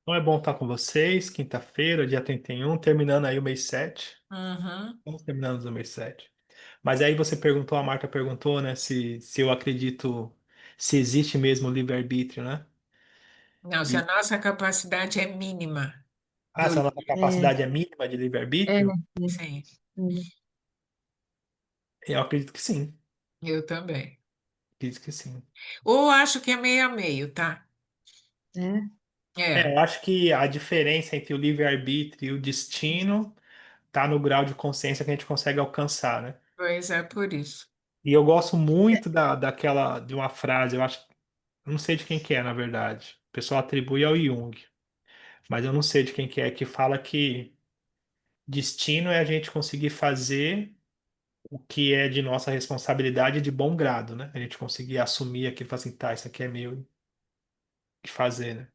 Então é bom estar com vocês, quinta-feira, dia 31, terminando aí o mês 7. Uhum. Estamos terminando o mês 7. Mas aí você perguntou, a Marta perguntou, né, se eu acredito, se existe mesmo o livre-arbítrio, né? Não, se a E, nossa capacidade é mínima se do a nossa É, capacidade é mínima de é, livre-arbítrio, sim, eu acredito que sim. eu também. Acredito que sim. Ou acho que é meio a meio, tá? é, É, Eu acho que a diferença entre o livre-arbítrio e o destino tá no grau de consciência que a gente consegue alcançar, né? pois é por isso. E eu gosto muito daquela, de uma frase, eu acho, não sei de quem que é, na verdade. O pessoal atribui ao Jung, mas eu não sei de quem que fala que destino é a gente conseguir fazer o que é de nossa responsabilidade de bom grado, né? A gente conseguir assumir aquilo e falar assim, tá, isso aqui é meu de fazer, né?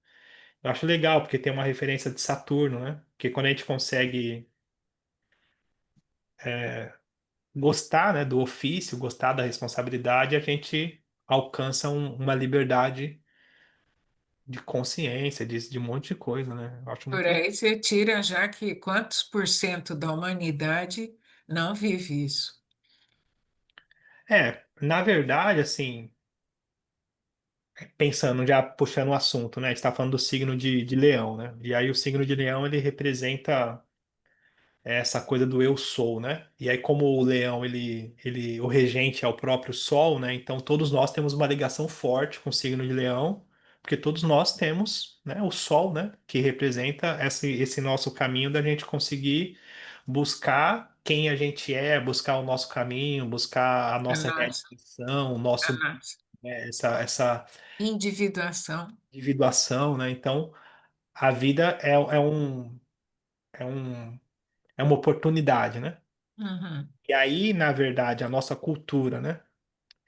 Eu acho legal, porque tem uma referência de Saturno, né? Porque quando a gente consegue gostar, né, do ofício, gostar da responsabilidade, a gente alcança uma liberdade de consciência, de um monte de coisa, né? Eu acho Por muito legal. aí você tira já que quantos por cento da humanidade não vive isso? Na verdade, assim, pensando, já puxando o assunto, né? A gente está falando do signo de Leão, né? E aí o signo de Leão, ele representa essa coisa do eu sou, né? E aí como o Leão, o regente é o próprio Sol, né? Então todos nós temos uma ligação forte com o signo de Leão, porque todos nós temos, né, o Sol, né? Que representa esse nosso caminho da gente conseguir buscar quem a gente é, buscar o nosso caminho, buscar a A nossa nossa, realização, o a nosso, nossa né, essa individuação. individuação, né? Então, a vida é um, é uma oportunidade, né? Uhum, E aí, na verdade, a nossa cultura, né?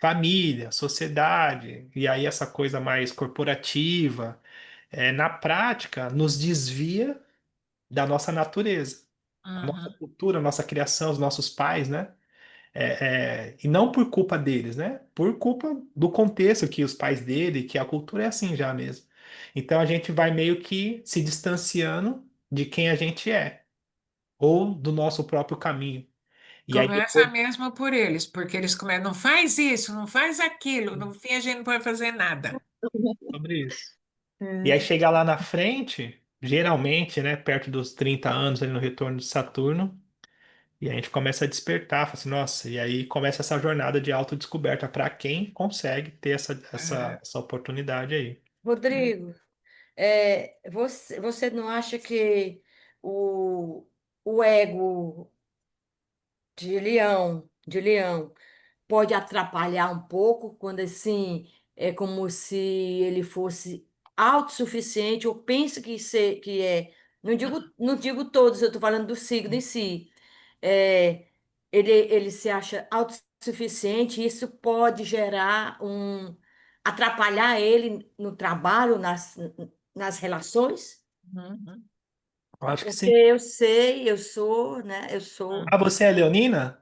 Família, sociedade, e aí essa coisa mais corporativa, na prática, nos desvia da nossa natureza. A nossa uhum. cultura, a nossa criação, os nossos pais, né? E não por culpa deles, né? Por culpa do contexto que os pais dele, que a cultura é assim já mesmo. Então a gente vai meio que se distanciando de quem a gente é, ou do nosso próprio caminho. E aí Começa depois mesmo por eles, porque eles começam, não faz isso, não faz aquilo, no fim a gente não pode fazer nada. sobre isso. E aí é. chegar lá na frente, geralmente, né, perto dos 30 anos, ali no retorno de Saturno, e a gente começa a despertar, fala assim, nossa, e aí começa essa jornada de autodescoberta para quem consegue ter É, essa oportunidade aí. Rodrigo, você não acha que o, o ego de leão pode atrapalhar um pouco quando assim é como se ele fosse autossuficiente ou pensa que é, não digo todos, eu estou falando do signo em si. É, ele se acha autossuficiente e isso pode gerar atrapalhar ele no trabalho, nas relações? uhum, Eu acho que Porque sim. eu sei, eu sou, né? Eu sou. Ah, você é leonina?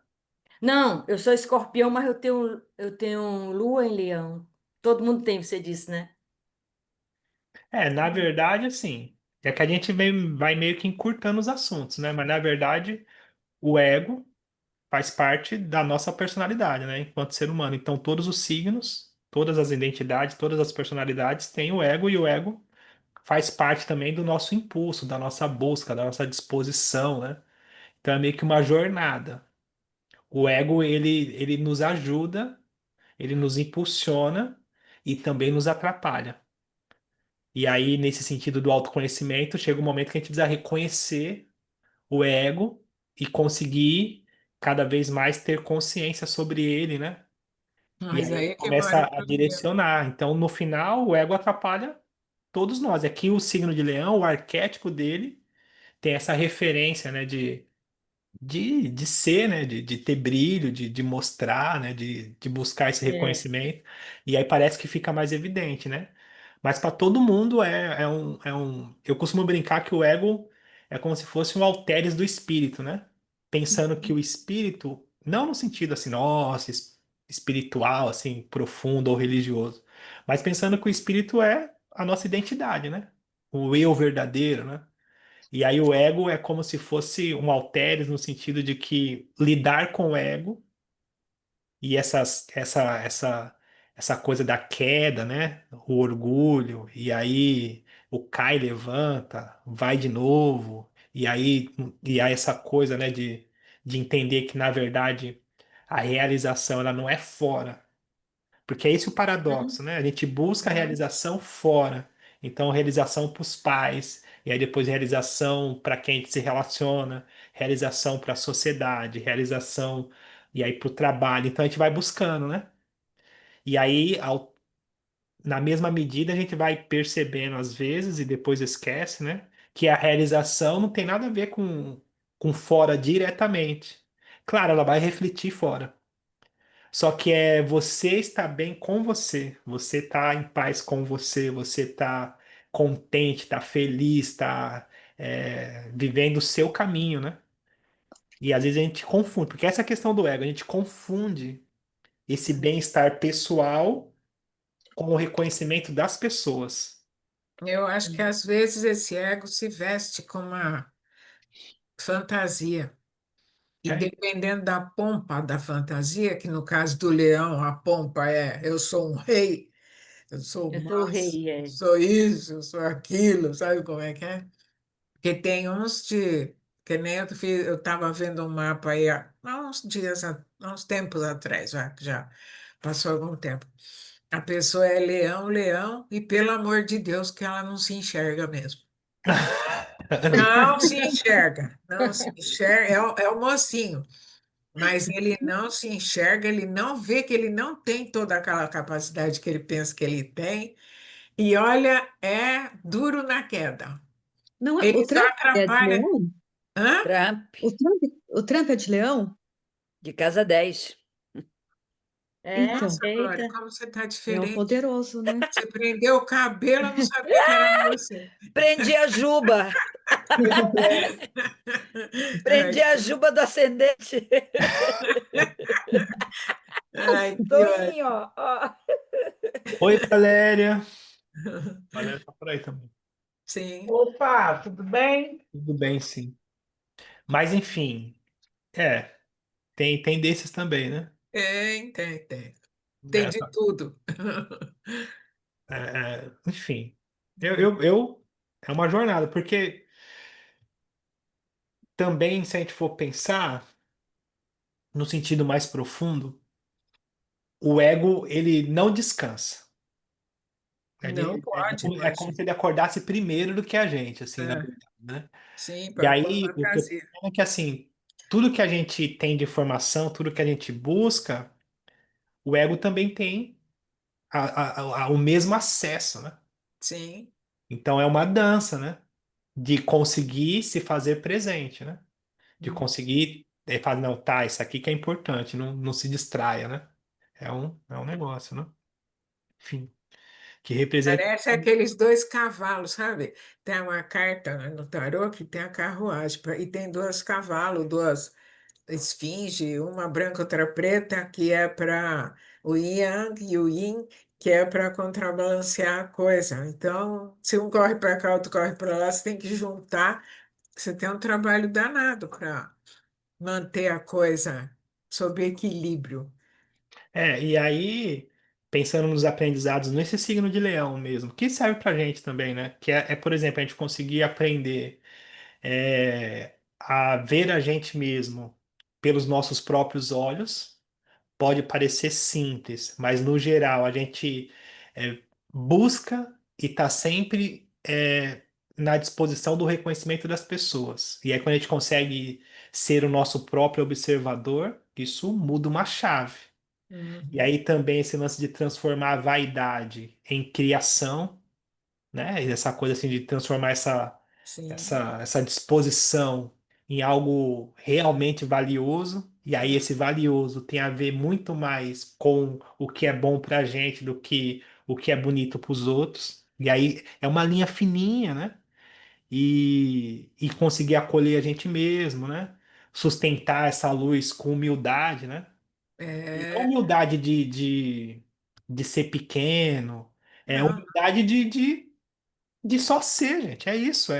Não, eu sou escorpião, mas eu tenho lua em leão. Todo mundo tem, você disse, né? Na verdade, assim, é que a gente vai meio que encurtando os assuntos, né? Mas na verdade, o ego faz parte da nossa personalidade, né? Enquanto ser humano. Então, todos os signos, todas as identidades, todas as personalidades têm o ego, e o ego faz parte também do nosso impulso, da nossa busca, da nossa disposição, né? Então, é meio que uma jornada. O ego, ele nos ajuda, ele nos impulsiona e também nos atrapalha. E aí, nesse sentido do autoconhecimento, chega um momento que a gente precisa reconhecer o ego e conseguir cada vez mais ter consciência sobre ele, né? E mas aí aí ele é que mora começa o a problema. direcionar. Então, no final, o ego atrapalha todos nós. Aqui o signo de Leão, o arquétipo dele, tem essa referência, né, de ser, né, de ter brilho, de mostrar, né, de buscar esse É. reconhecimento. E aí parece que fica mais evidente, né? Mas para todo mundo Eu costumo brincar que o ego é como se fosse um halteres do espírito, né? Pensando que o espírito, não no sentido assim, nossa, espiritual, assim, profundo ou religioso, mas pensando que o espírito é a nossa identidade, né? o eu verdadeiro, né? E aí o ego é como se fosse um halteres no sentido de que lidar com o ego e essa coisa da queda, né? O orgulho, e aí o cai, levanta, vai de novo, e aí essa coisa, né, de entender que na verdade a realização ela não é fora. Porque é esse o paradoxo, Uhum. né? A gente busca a Uhum. realização fora. Então, realização para os pais, e aí depois realização para quem a gente se relaciona, realização para a sociedade, realização e aí para o trabalho. Então, a gente vai buscando, né? E aí, na mesma medida, a gente vai percebendo às vezes e depois esquece, né? Que a realização não tem nada a ver com fora diretamente. Claro, ela vai refletir fora. Só que é você estar bem com você, você estar em paz com você, você estar contente, estar feliz, estar vivendo o seu caminho, né? E às vezes a gente confunde, porque essa é a questão do ego, a gente confunde esse bem-estar pessoal com o reconhecimento das pessoas. Eu acho que às vezes esse ego se veste com uma fantasia. E É, dependendo da pompa da fantasia, que no caso do leão, a pompa é eu sou um rei, eu sou o Eu sou o máximo, rei, eu é. sou isso, eu sou aquilo, sabe como é que é? Porque tem uns de. Que nem eu estava vendo um mapa aí há uns dias, há uns tempos atrás, já, que já passou algum tempo. A pessoa é leão, leão, e pelo amor de Deus, que ela não se enxerga mesmo. Não se enxerga, não se enxerga, é o mocinho, mas ele não se enxerga, ele não vê que ele não tem toda aquela capacidade que ele pensa que ele tem, e olha, é duro na queda. Não é, o Ele só Trump é de atrapalha. leão? Hã? Trump, O Trump é de leão? de casa 10. É, Então, Nossa, Glória, aceita. como você está leão diferente. poderoso, né? Você prendeu o cabelo, eu não sabia que era você. Prendi a Juba. Ai, Prendi a Juba do ascendente. ai, que ótimo. Toinho, ó. oi, Valéria. Valéria tá por aí também. Sim, Opa, tudo bem? Tudo bem, sim. Mas enfim, é, tem desses também, né? tem. Tem de Essa- tudo. enfim, é uma jornada, porque também, se a gente for pensar no sentido mais profundo, o ego, ele não descansa. Não pode, É como imagina. se ele acordasse primeiro do que a gente, assim, na É, verdade, né? sim, E para aí, o que eu tô fantasia. falando é que, assim, tudo que a gente tem de informação, tudo que a gente busca, o ego também tem o mesmo acesso, né? Sim. Então, é uma dança, né? De conseguir se fazer presente, né? De Hum. conseguir falar, não, tá, isso aqui que é importante, não se distraia, né? É um negócio, né? Enfim, que representa. Parece aqueles dois cavalos, sabe? Tem uma carta no tarô que tem a carruagem e tem dois cavalos, duas esfinge, uma branca, outra preta, que é para o Yang e o Yin, que é para contrabalancear a coisa. Então, se um corre para cá, outro corre para lá, você tem que juntar. Você tem um trabalho danado para manter a coisa sob equilíbrio. E aí, pensando nos aprendizados nesse signo de leão mesmo, que serve pra gente também, né? Que por exemplo, a gente conseguir aprender a ver a gente mesmo pelos nossos próprios olhos. Pode parecer simples, mas no geral a gente é, busca e está sempre na disposição do reconhecimento das pessoas. E aí, quando a gente consegue ser o nosso próprio observador, isso muda uma chave. E Uhum. aí também esse lance de transformar a vaidade em criação, né? E essa coisa assim de transformar Sim. essa disposição em algo realmente valioso. E aí esse valioso tem a ver muito mais com o que é bom para a gente do que o que é bonito para os outros. E aí é uma linha fininha, né? E conseguir acolher a gente mesmo, né? Sustentar essa luz com humildade, né? E não É, humildade de ser pequeno, é não, humildade de de só ser, gente. É isso,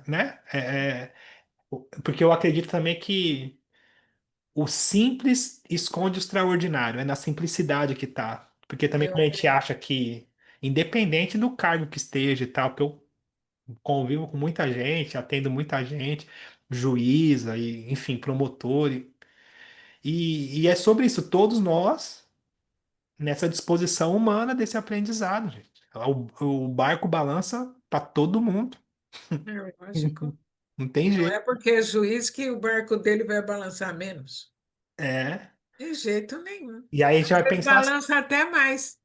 né? Porque eu acredito também que o simples esconde o extraordinário, é na simplicidade que tá. Porque também Eu quando a gente acredito. acha que, independente do cargo que esteja e tal, porque eu convivo com muita gente, atendo muita gente, juíza e, enfim, promotor. E é sobre isso, todos nós, nessa disposição humana desse aprendizado, gente. O barco balança para todo mundo. É lógico. Não tem Não jeito. é porque é juiz que o barco dele vai balançar menos. É. De jeito nenhum. E aí a gente Às vai vezes pensar, balança até mais.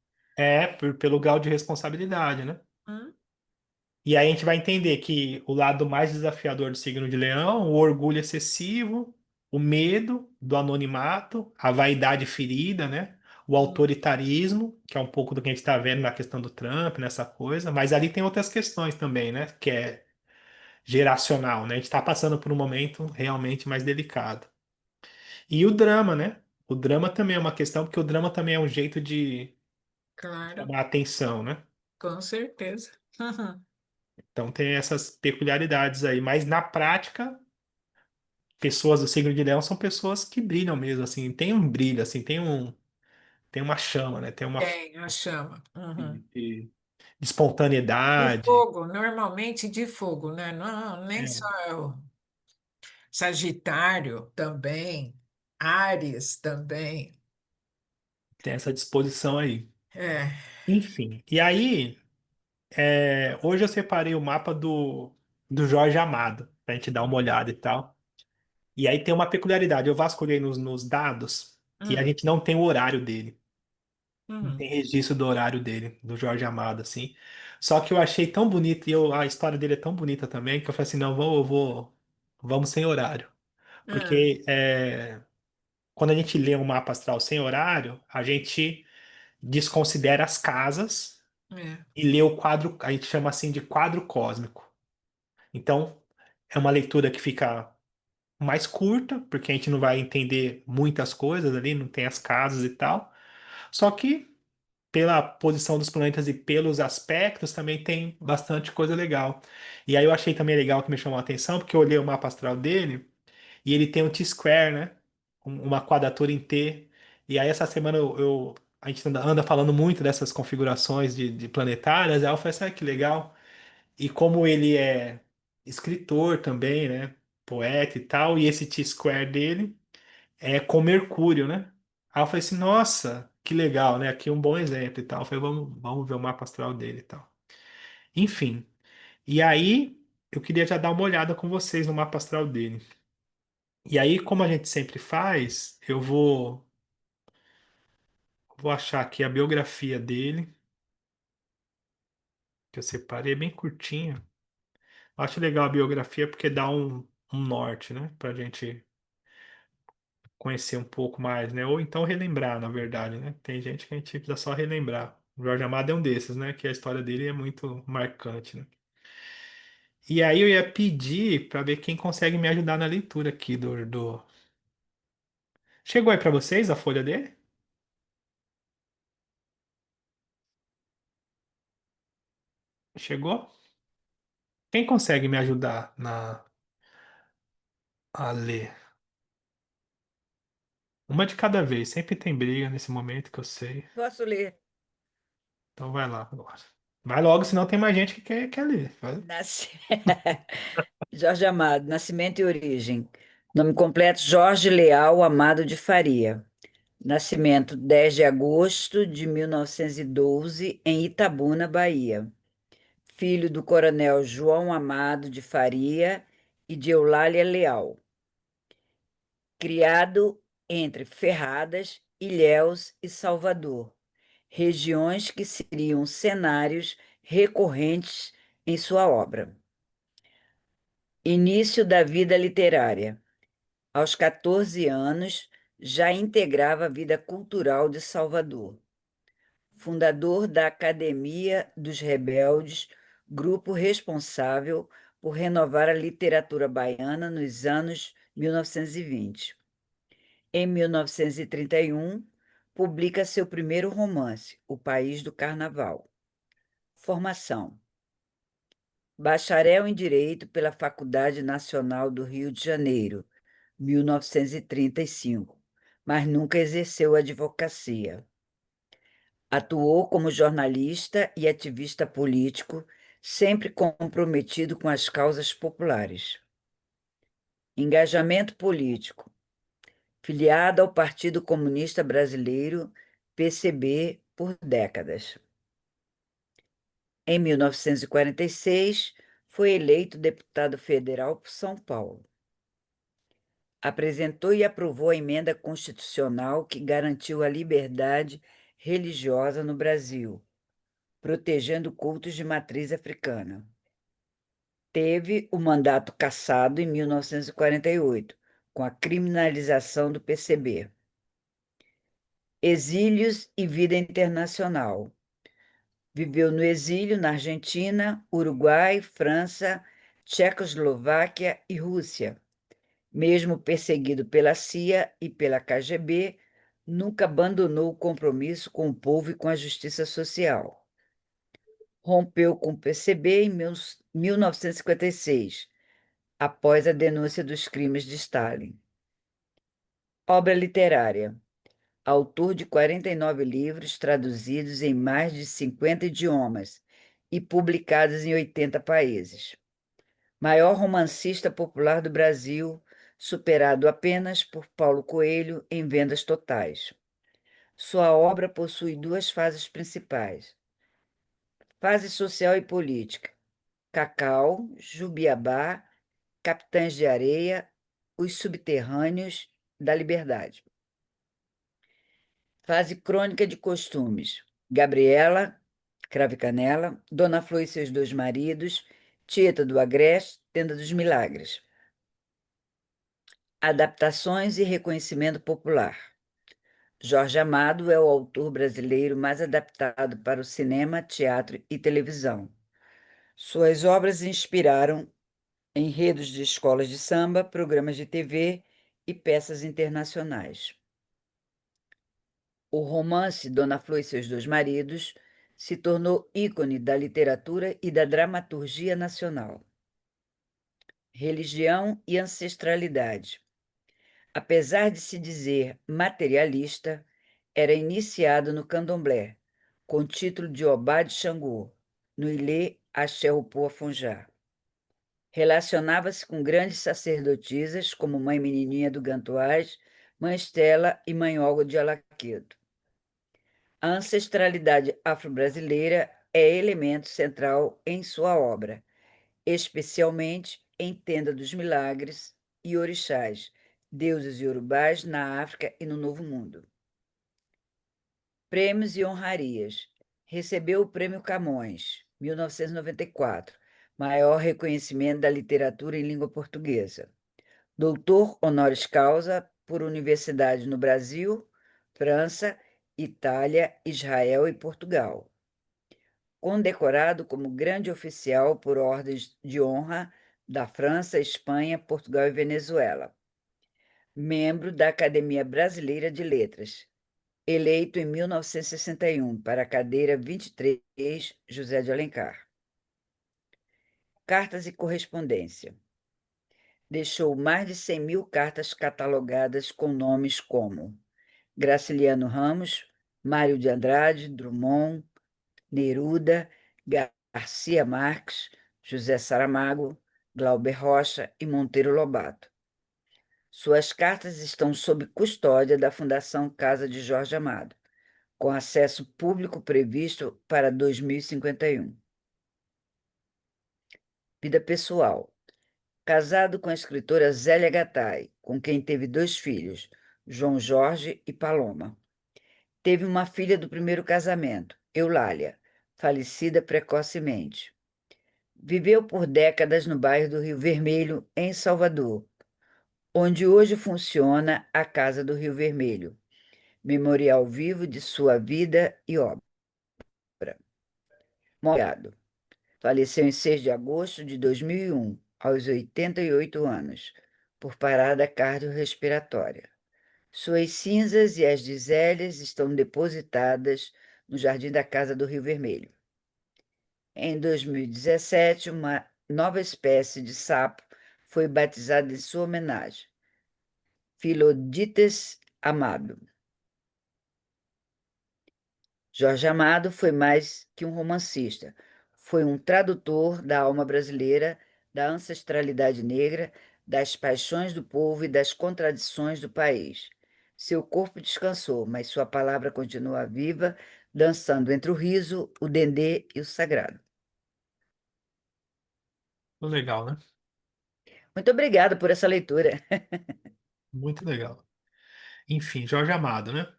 pelo grau de responsabilidade, né? Hum? E aí a gente vai entender que o lado mais desafiador do signo de Leão, o orgulho excessivo, o medo do anonimato, a vaidade ferida, né? O Hum. autoritarismo, que é um pouco do que a gente está vendo na questão do Trump, nessa coisa, mas ali tem outras questões também, né? Que é geracional, né? A gente está passando por um momento realmente mais delicado. E o drama, né? O drama também é uma questão, porque o drama também é um jeito de Claro, chamar atenção, né? com certeza. Então tem essas peculiaridades aí, mas na prática, pessoas do signo de Leão são pessoas que brilham mesmo, assim, tem um brilho, assim, tem uma chama, né? Tem uma Tem a chama. de, Uhum. de- de De espontaneidade. fogo, normalmente de fogo, né? Não, nem só É, é o Sagitário também, Áries também. tem essa disposição aí. É. Enfim, e aí, hoje eu separei o mapa do Jorge Amado, pra gente dar uma olhada e tal. E aí tem uma peculiaridade, eu vasculhei nos dados e a Hum, gente não tem o horário dele. Não hum, tem registro do horário dele, do Jorge Amado, assim. Só que eu achei tão bonito, a história dele é tão bonita também, que eu falei assim, não, vamos sem horário. ah, Porque quando a gente lê um mapa astral sem horário, a gente desconsidera as casas é, e lê o quadro, a gente chama assim de quadro cósmico. Então, é uma leitura que fica mais curta, porque a gente não vai entender muitas coisas ali, não tem as casas e tal. Só que pela posição dos planetas e pelos aspectos, também tem bastante coisa legal. E aí eu achei também legal que me chamou a atenção, porque eu olhei o mapa astral dele e ele tem um T-square, né? Uma quadratura em T. E aí essa semana a gente anda falando muito dessas configurações de planetárias, aí eu falei assim, ah, que legal. E como ele é escritor também, né? Poeta e tal, e esse T-square dele com Mercúrio, né? Aí eu falei assim, nossa, que legal, né? Aqui é um bom exemplo e tal. Eu falei, vamos ver o mapa astral dele e tal. Enfim, e aí eu queria já dar uma olhada com vocês no mapa astral dele. E aí, como a gente sempre faz, eu vou achar aqui a biografia dele, que eu separei, é bem curtinha. Acho legal a biografia porque dá um norte, né? Pra gente conhecer um pouco mais, né? Ou então relembrar, na verdade, né? Tem gente que a gente precisa só relembrar. O Jorge Amado é um desses, né? Que a história dele é muito marcante, né? E aí eu ia pedir para ver quem consegue me ajudar na leitura aqui do... Chegou aí para vocês a folha dele? Chegou? Quem consegue me ajudar a ler? Uma de cada vez. Sempre tem briga nesse momento que eu sei. Posso ler? Então vai lá agora. Vai logo, senão tem mais gente que quer ler. Vai. Nasci... Jorge Amado, Nascimento e Origem. Nome completo: Jorge Leal Amado de Faria. Nascimento: 10 de agosto de 1912, em Itabuna, Bahia. Filho do coronel João Amado de Faria e de Eulália Leal. Criado entre Ferradas, Ilhéus e Salvador, regiões que seriam cenários recorrentes em sua obra. Início da vida literária. Aos 14 anos, já integrava a vida cultural de Salvador. Fundador da Academia dos Rebeldes, grupo responsável por renovar a literatura baiana nos anos 1920. Em 1931, publica seu primeiro romance, O País do Carnaval. Formação: Bacharel em Direito pela Faculdade Nacional do Rio de Janeiro, 1935, mas nunca exerceu advocacia. Atuou como jornalista e ativista político, sempre comprometido com as causas populares. Engajamento político. Filiado ao Partido Comunista Brasileiro, PCB, por décadas. Em 1946, foi eleito deputado federal por São Paulo. Apresentou e aprovou a emenda constitucional que garantiu a liberdade religiosa no Brasil, protegendo cultos de matriz africana. Teve o mandato cassado em 1948, com a criminalização do PCB. Exílios e vida internacional. Viveu no exílio na Argentina, Uruguai, França, Tchecoslováquia e Rússia. Mesmo perseguido pela CIA e pela KGB, nunca abandonou o compromisso com o povo e com a justiça social. Rompeu com o PCB em 1956, após a denúncia dos crimes de Stalin. Obra literária. Autor de 49 livros traduzidos em mais de 50 idiomas e publicados em 80 países. Maior romancista popular do Brasil, superado apenas por Paulo Coelho em vendas totais. Sua obra possui duas fases principais: fase social e política, Cacau, Jubiabá, Capitães de Areia, Os Subterrâneos da Liberdade. Fase crônica de costumes, Gabriela, Cravo e Canela, Dona Flor e seus dois maridos, Tieta do Agreste, Tenda dos Milagres. Adaptações e reconhecimento popular. Jorge Amado é o autor brasileiro mais adaptado para o cinema, teatro e televisão. Suas obras inspiraram enredos de escolas de samba, programas de TV e peças internacionais. O romance Dona Flor e seus dois maridos se tornou ícone da literatura e da dramaturgia nacional. Religião e ancestralidade. Apesar de se dizer materialista, era iniciado no candomblé, com título de Obá de Xangô, no Ilê Axé Upô Afonjá. Relacionava-se com grandes sacerdotisas como Mãe Menininha do Gantuás, Mãe Estela e Mãe Olga de Alaquedo. A ancestralidade afro-brasileira é elemento central em sua obra, especialmente em Tenda dos Milagres e Orixás, deuses iorubás na África e no Novo Mundo. Prêmios e honrarias. Recebeu o Prêmio Camões, 1994, maior reconhecimento da literatura em língua portuguesa. Doutor honoris causa por universidades no Brasil, França, Itália, Israel e Portugal. Condecorado como grande oficial por ordens de honra da França, Espanha, Portugal e Venezuela. Membro da Academia Brasileira de Letras. Eleito em 1961 para a cadeira 23, José de Alencar. Cartas e correspondência. Deixou mais de 100 mil cartas catalogadas com nomes como Graciliano Ramos, Mário de Andrade, Drummond, Neruda, Garcia Marques, José Saramago, Glauber Rocha e Monteiro Lobato. Suas cartas estão sob custódia da Fundação Casa de Jorge Amado, com acesso público previsto para 2051. Vida pessoal. Casado com a escritora Zélia Gattai, com quem teve 2 filhos, João Jorge e Paloma. Teve uma filha do primeiro casamento, Eulália, falecida precocemente. Viveu por décadas no bairro do Rio Vermelho, em Salvador, onde hoje funciona a Casa do Rio Vermelho, memorial vivo de sua vida e obra. Morgado. Faleceu em 6 de agosto de 2001, aos 88 anos, por parada cardiorrespiratória. Suas cinzas e as de Zélias estão depositadas no jardim da Casa do Rio Vermelho. Em 2017, uma nova espécie de sapo foi batizada em sua homenagem, Philodictes amado. Jorge Amado foi mais que um romancista, foi um tradutor da alma brasileira, da ancestralidade negra, das paixões do povo e das contradições do país. Seu corpo descansou, mas sua palavra continua viva, dançando entre o riso, o dendê e o sagrado. Legal, né? Muito obrigada por essa leitura. Muito legal. Enfim, Jorge Amado, né?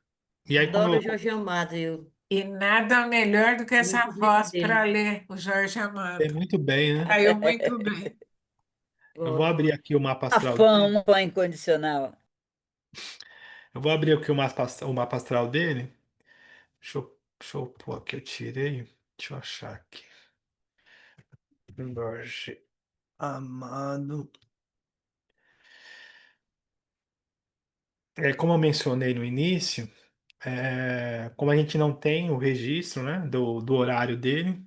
E aí, como Adoro eu. o Jorge Amado, eu E nada melhor do que essa muito livro voz para dele. ler o Jorge É Amado. muito bem, né? Saiu muito bem. Eu vou Gosto. abrir aqui o mapa A astral fã, dele. um fã incondicional. Eu vou abrir aqui o mapa astral dele. Deixa eu pôr aqui, eu tirei. Deixa eu achar aqui. Jorge Amado. Como eu mencionei no início, como a gente não tem o registro, né, do horário dele,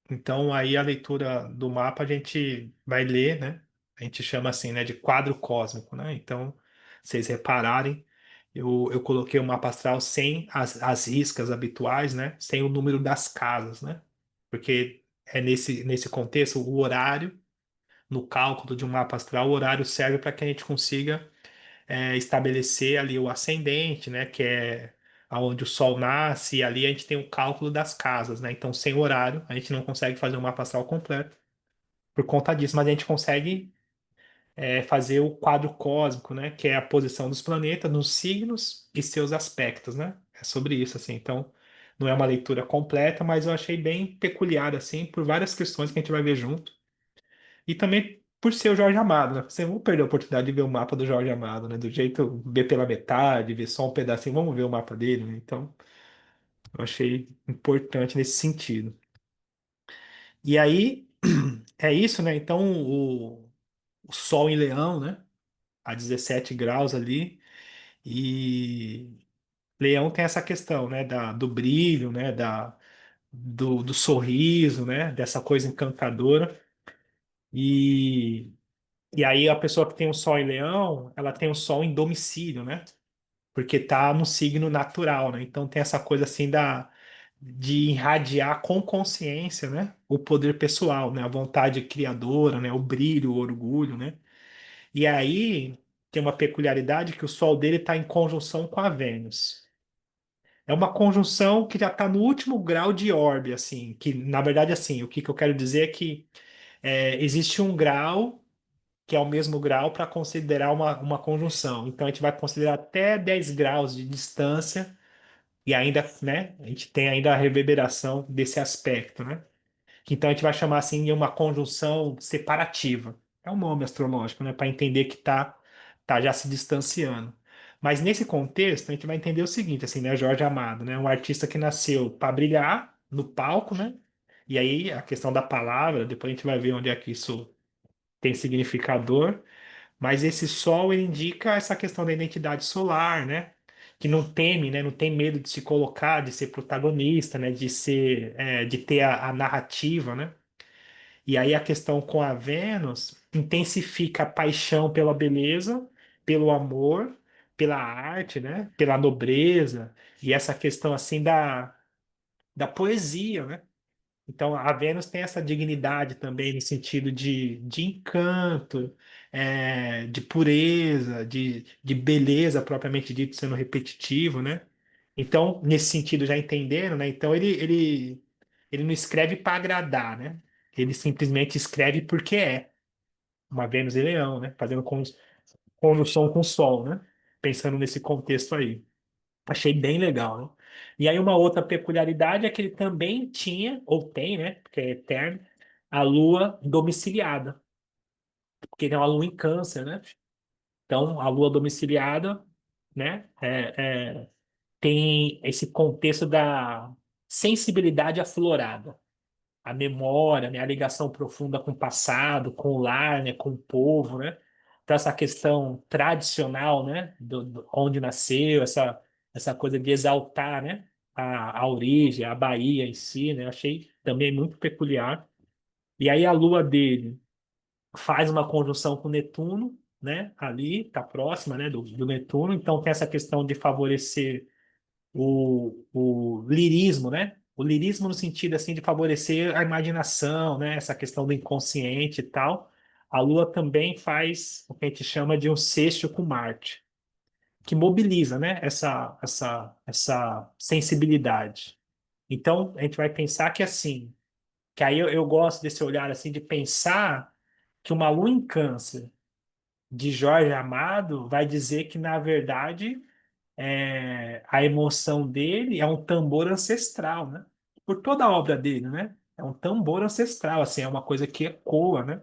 então aí a leitura do mapa a gente vai ler, né? A gente chama assim, né, de quadro cósmico, né? Então, vocês repararem, eu coloquei o mapa astral sem as riscas habituais, né? Sem o número das casas, né? Porque é nesse contexto, o horário, no cálculo de um mapa astral, o horário serve para que a gente consiga estabelecer ali o ascendente, né, que é aonde o Sol nasce, e ali a gente tem o cálculo das casas, né? Então, sem horário, a gente não consegue fazer um mapa astral completo por conta disso, mas a gente consegue fazer o quadro cósmico, né, que é a posição dos planetas nos signos e seus aspectos, né? É sobre isso, assim. Então, não é uma leitura completa, mas eu achei bem peculiar, assim, por várias questões que a gente vai ver junto. E também por ser o Jorge Amado, né? Você não perdeu a oportunidade de ver o mapa do Jorge Amado, né? Do jeito, ver pela metade, ver só um pedacinho, vamos ver o mapa dele, né? Então, eu achei importante nesse sentido. E aí, é isso, né? Então, o Sol em Leão, né? A 17 graus ali. E Leão tem essa questão, né? Do brilho, né? Do sorriso, né? Dessa coisa encantadora. E E aí a pessoa que tem o Sol em Leão, ela tem o Sol em domicílio, né? Porque tá no signo natural, né? Então tem essa coisa assim de irradiar com consciência, né? O poder pessoal, né? A vontade criadora, né? O brilho, o orgulho, né? E aí tem uma peculiaridade que o Sol dele está em conjunção com a Vênus. É uma conjunção que já está no último grau de orbe, assim, que na verdade assim, o que que eu quero dizer é que existe um grau que é o mesmo grau para considerar uma conjunção. Então a gente vai considerar até 10 graus de distância e ainda, né, a gente tem ainda a reverberação desse aspecto, né? Então a gente vai chamar assim de uma conjunção separativa. É um nome astrológico, né, para entender que tá já se distanciando. Mas nesse contexto, a gente vai entender o seguinte, assim, né, Jorge Amado, né, um artista que nasceu para brilhar no palco, né? E aí a questão da palavra, depois a gente vai ver onde é que isso tem significador, mas esse sol ele indica essa questão da identidade solar, né? Que não teme, né? Não tem medo de se colocar, de ser protagonista, né? De ter a narrativa, né? E aí a questão com a Vênus intensifica a paixão pela beleza, pelo amor, pela arte, né? Pela nobreza e essa questão assim da poesia, né? Então, a Vênus tem essa dignidade também no sentido de encanto, de pureza, de beleza propriamente dito, sendo repetitivo, né? Então, nesse sentido, já entendendo, né? Então, ele não escreve para agradar, né? Ele simplesmente escreve porque é uma Vênus em Leão, né? Fazendo conjunção com o Sol, né? Pensando nesse contexto aí. Achei bem legal, né? E aí uma outra peculiaridade é que ele também tinha, ou tem, né? Porque é eterno, a lua domiciliada. Porque ele é uma lua em câncer, né? Então, a lua domiciliada, né? Tem esse contexto da sensibilidade aflorada. A memória, né? A ligação profunda com o passado, com o lar, né? Com o povo, né? Então, essa questão tradicional, né? Onde nasceu, essa coisa de exaltar, né? A origem, a Bahia em si, né? Eu achei também muito peculiar. E aí a Lua dele faz uma conjunção com Netuno, né? Ali, tá próxima, né, do Netuno. Então tem essa questão de favorecer o lirismo, né? O lirismo no sentido assim de favorecer a imaginação, né? Essa questão do inconsciente e tal. A Lua também faz o que a gente chama de um sexto com Marte, que mobiliza, né? Essa sensibilidade. Então a gente vai pensar que assim, que aí eu gosto desse olhar assim de pensar que uma Lua em Câncer de Jorge Amado vai dizer que na verdade a emoção dele é um tambor ancestral, né? Por toda a obra dele, né? É um tambor ancestral, assim, é uma coisa que ecoa, né?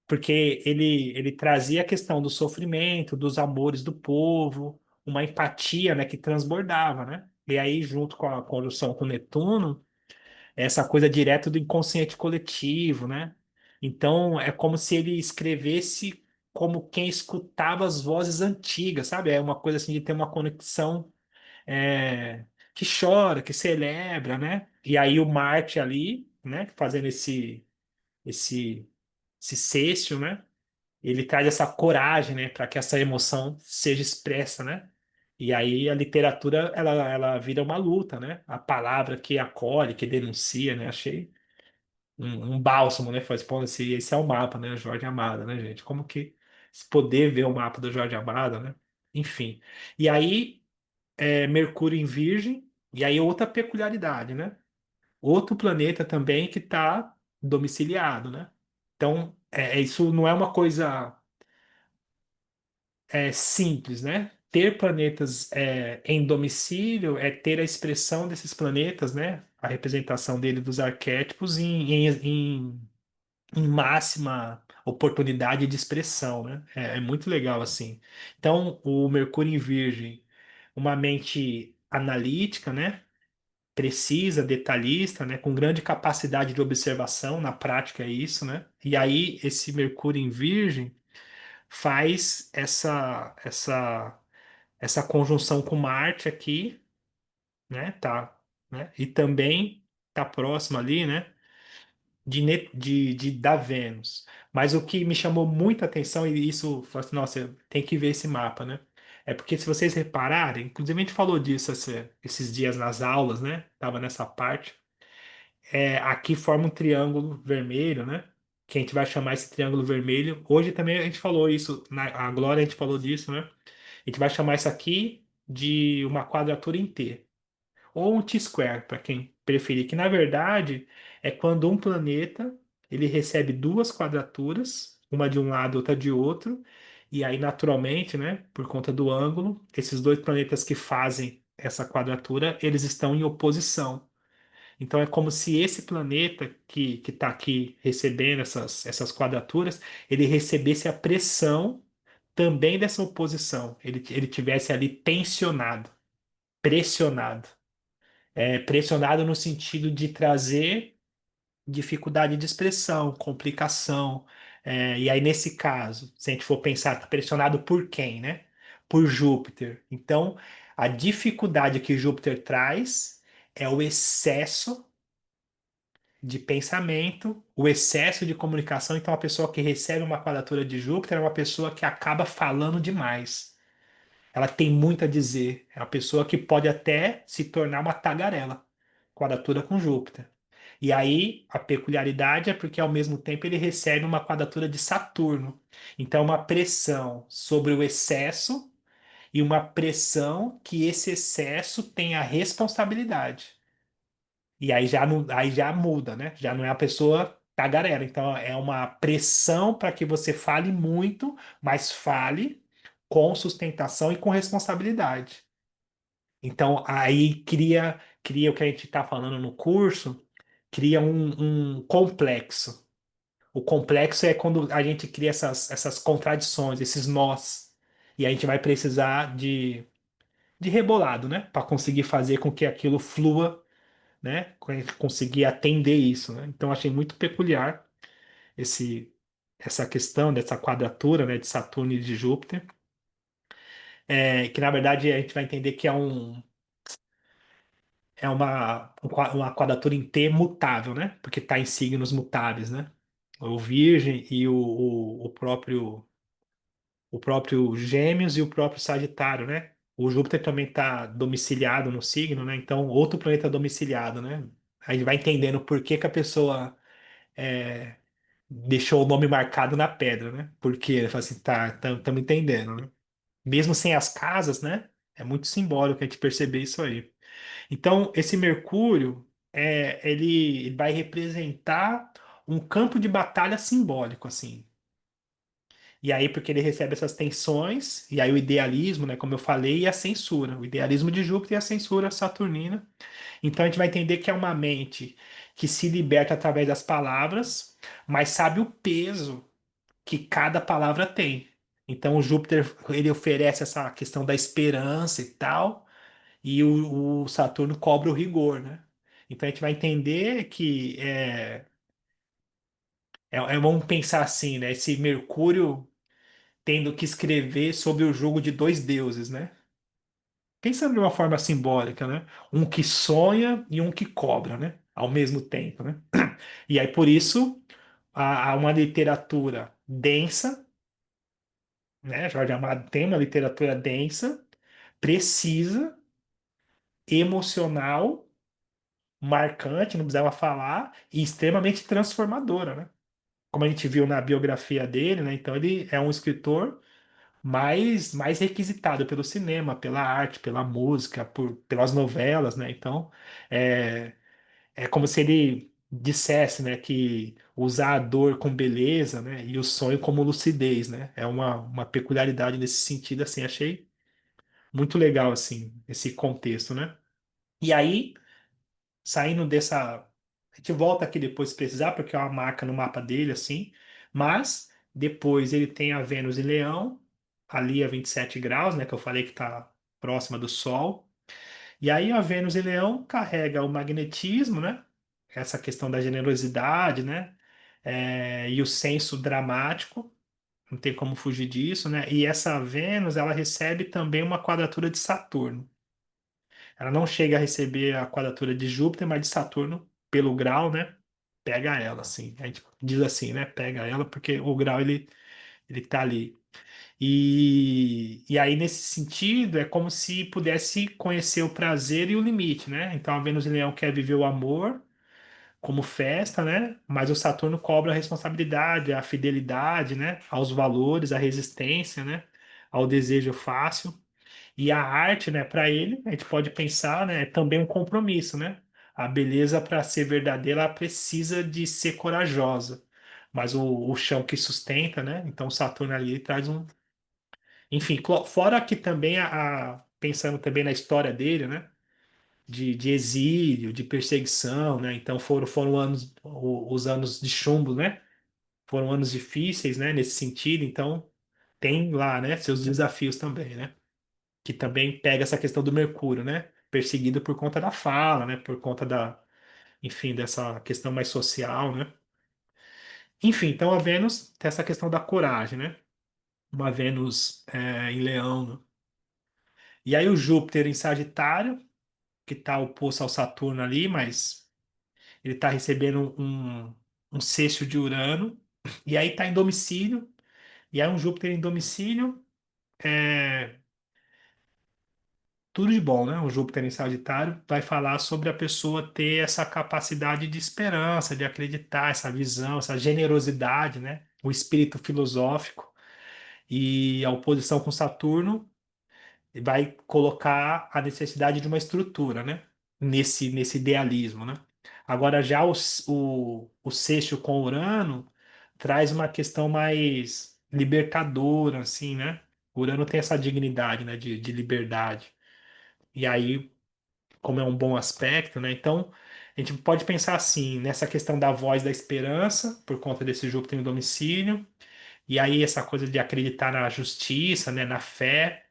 Porque ele trazia a questão do sofrimento, dos amores do povo, uma empatia, né, que transbordava, né? E aí, junto com a conjunção com Netuno, essa coisa direto do inconsciente coletivo, né? Então, é como se ele escrevesse como quem escutava as vozes antigas, sabe? É uma coisa assim de ter uma conexão que chora, que celebra, né? E aí o Marte ali, né? Fazendo esse, esse sexto, né? Ele traz essa coragem, né? Para que essa emoção seja expressa, né? E aí a literatura ela vira uma luta, né? A palavra que acolhe, que denuncia, né? Achei um bálsamo, né? Faz, pô, esse é o mapa, né? Jorge Amado, né, gente? Como que se poder ver o mapa do Jorge Amado, né? Enfim. E aí Mercúrio em Virgem, e aí outra peculiaridade, né? Outro planeta também que está domiciliado, né? Então, isso não é uma coisa simples, né? Ter planetas em domicílio é ter a expressão desses planetas, né? A representação dele dos arquétipos em máxima oportunidade de expressão, né? É muito legal assim. Então, o Mercúrio em Virgem, uma mente analítica, né? Precisa, detalhista, né? Com grande capacidade de observação, na prática é isso, né? E aí esse Mercúrio em Virgem faz essa conjunção com Marte aqui, né? Tá, né? E também tá próximo ali, né? Da Vênus. Mas o que me chamou muita atenção, e isso, falei assim, nossa, tem que ver esse mapa, né? É porque se vocês repararem, inclusive a gente falou disso esses dias nas aulas, né? Tava nessa parte. Aqui forma um triângulo vermelho, né? Que a gente vai chamar esse triângulo vermelho. Hoje também a gente falou isso, a Glória a gente falou disso, né? A gente vai chamar isso aqui de uma quadratura em T ou um T-square, para quem preferir, que na verdade é quando um planeta ele recebe duas quadraturas, uma de um lado, outra de outro, e aí naturalmente, né, por conta do ângulo, esses dois planetas que fazem essa quadratura, eles estão em oposição. Então é como se esse planeta que está aqui recebendo essas quadraturas, ele recebesse a pressão também dessa oposição, ele tivesse ali tensionado, pressionado. Pressionado no sentido de trazer dificuldade de expressão, complicação. E aí, nesse caso, se a gente for pensar, tá pressionado por quem, né? Por Júpiter. Então, a dificuldade que Júpiter traz é o excesso de pensamento, o excesso de comunicação. Então, a pessoa que recebe uma quadratura de Júpiter é uma pessoa que acaba falando demais. Ela tem muito a dizer. É uma pessoa que pode até se tornar uma tagarela. Quadratura com Júpiter. E aí, a peculiaridade é porque, ao mesmo tempo, ele recebe uma quadratura de Saturno. Então, uma pressão sobre o excesso e uma pressão que esse excesso tenha responsabilidade. E aí já, não, aí já muda, né? Já não é a pessoa tagarela. Então, é uma pressão para que você fale muito, mas fale com sustentação e com responsabilidade. Então, aí cria o que a gente está falando no curso, cria um complexo. O complexo é quando a gente cria essas contradições, esses nós. E a gente vai precisar de rebolado, né? Para conseguir fazer com que aquilo flua, né? Conseguir atender isso, né? Então, achei muito peculiar esse, essa questão dessa quadratura, né? De Saturno e de Júpiter. Que na verdade a gente vai entender que é uma quadratura em T mutável, né? Porque está em signos mutáveis, né? O Virgem e o próprio Gêmeos e o próprio Sagitário, né? O Júpiter também está domiciliado no signo, né? Então, outro planeta domiciliado, né? A gente vai entendendo por que que a pessoa é, deixou o nome marcado na pedra, né? Porque ele fala assim, tá, estamos entendendo, né? Mesmo sem as casas, né? É muito simbólico a gente perceber isso aí. Então, esse Mercúrio, ele vai representar um campo de batalha simbólico, assim. E aí, porque ele recebe essas tensões, e aí o idealismo, né, como eu falei, e a censura. O idealismo de Júpiter e a censura saturnina. Então, a gente vai entender que é uma mente que se liberta através das palavras, mas sabe o peso que cada palavra tem. Então, o Júpiter, ele oferece essa questão da esperança e tal, e o Saturno cobra o rigor, né? Então, a gente vai entender que vamos pensar assim, né? Esse Mercúrio tendo que escrever sobre o jogo de dois deuses, né? Pensando de uma forma simbólica, né? Um que sonha e um que cobra, né? Ao mesmo tempo, né? E aí, por isso, há uma literatura densa, né? Jorge Amado tem uma literatura densa, precisa, emocional, marcante, não precisava falar, e extremamente transformadora, né? Como a gente viu na biografia dele, né? Então, ele é um escritor mais requisitado pelo cinema, pela arte, pela música, pelas novelas, né? Então, é, é como se ele dissesse, né, que usar a dor com beleza, né, e o sonho como lucidez, né? É uma peculiaridade nesse sentido, assim, achei muito legal, assim, esse contexto, né? E aí, saindo dessa. A gente volta aqui depois se precisar, porque é uma marca no mapa dele, assim. Mas depois ele tem a Vênus em Leão, ali a 27 graus, né? Que eu falei que está próxima do Sol. E aí a Vênus em Leão carrega o magnetismo, né? Essa questão da generosidade, né? E o senso dramático. Não tem como fugir disso, né? E essa Vênus, ela recebe também uma quadratura de Saturno. Ela não chega a receber a quadratura de Júpiter, mas de Saturno, pelo grau, né? Pega ela, assim. A gente diz assim, né? Pega ela, porque o grau ele tá ali. E aí, nesse sentido, é como se pudesse conhecer o prazer e o limite, né? Então, a Vênus em Leão quer viver o amor como festa, né? Mas o Saturno cobra a responsabilidade, a fidelidade, né? Aos valores, a resistência, né? Ao desejo fácil. E a arte, né, para ele, a gente pode pensar, né, é também um compromisso, né? A beleza, para ser verdadeira, ela precisa de ser corajosa. Mas o chão que sustenta, né? Então, Saturno ali traz um. Enfim, fora que também, pensando também na história dele, né? De exílio, de perseguição, né? Então, foram anos, os anos de chumbo, né? Foram anos difíceis, né? Nesse sentido. Então, tem lá, né? Seus desafios também, né? Que também pega essa questão do Mercúrio, né? Perseguido por conta da fala, né? Por conta enfim, dessa questão mais social, né? Enfim, então a Vênus tem essa questão da coragem, né? Uma Vênus em Leão, né? E aí o Júpiter em Sagitário, que está oposto ao Saturno ali, mas ele está recebendo um sexto de Urano, e aí está em domicílio, e aí um Júpiter em domicílio. é, Tudo de bom, né? O Júpiter em Sagitário vai falar sobre a pessoa ter essa capacidade de esperança, de acreditar, essa visão, essa generosidade, né? O espírito filosófico. E a oposição com Saturno vai colocar a necessidade de uma estrutura, né? Nesse idealismo, né? Agora, já o sexto com Urano traz uma questão mais libertadora, assim, né? Urano tem essa dignidade, né? De liberdade. E aí, como é um bom aspecto, né? Então, a gente pode pensar assim, nessa questão da voz da esperança, por conta desse Júpiter em domicílio, e aí essa coisa de acreditar na justiça, né? Na fé,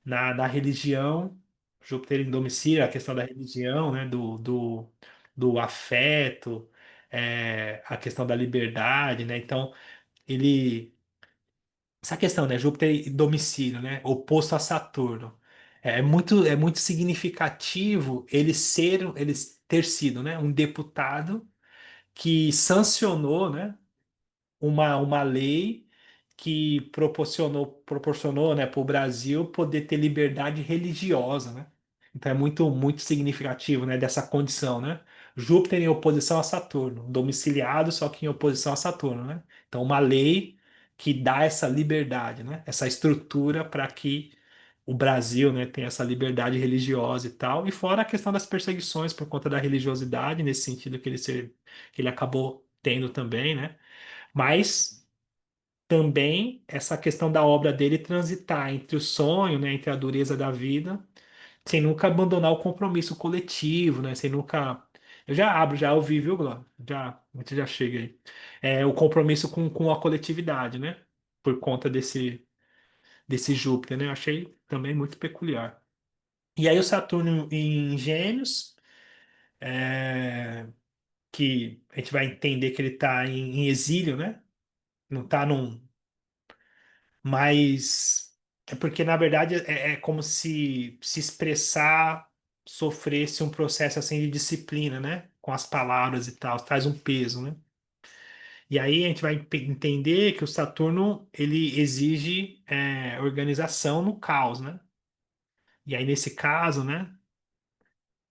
na religião, Júpiter em domicílio, a questão da religião, né? Do afeto, a questão da liberdade, né? Então, ele. Essa questão, né? Júpiter em domicílio, né? Oposto a Saturno. É muito significativo ele ter sido, né, um deputado que sancionou, né, uma lei que proporcionou, né, para o Brasil poder ter liberdade religiosa, né? Então é muito significativo, né, dessa condição, né? Júpiter em oposição a Saturno, domiciliado só que em oposição a Saturno, né? Então uma lei que dá essa liberdade, né? Essa estrutura para que o Brasil, né, tenha essa liberdade religiosa e tal, e fora a questão das perseguições por conta da religiosidade, nesse sentido que ele acabou tendo também, né? Mas também essa questão da obra dele transitar entre o sonho, né, entre a dureza da vida, sem nunca abandonar o compromisso coletivo, né, sem nunca. Eu já abro, já ouvi, viu, Glória? Já, a gente já chega aí. O compromisso com a coletividade, né? Por conta desse Júpiter, né? Eu achei também muito peculiar. E aí o Saturno em Gêmeos, é, que a gente vai entender que ele está em exílio, né? Não está num, mas é porque, na verdade, é como se expressar sofresse um processo assim de disciplina, né? Com as palavras e tal, traz um peso, né? E aí a gente vai entender que o Saturno ele exige organização no caos, né? E aí nesse caso, né?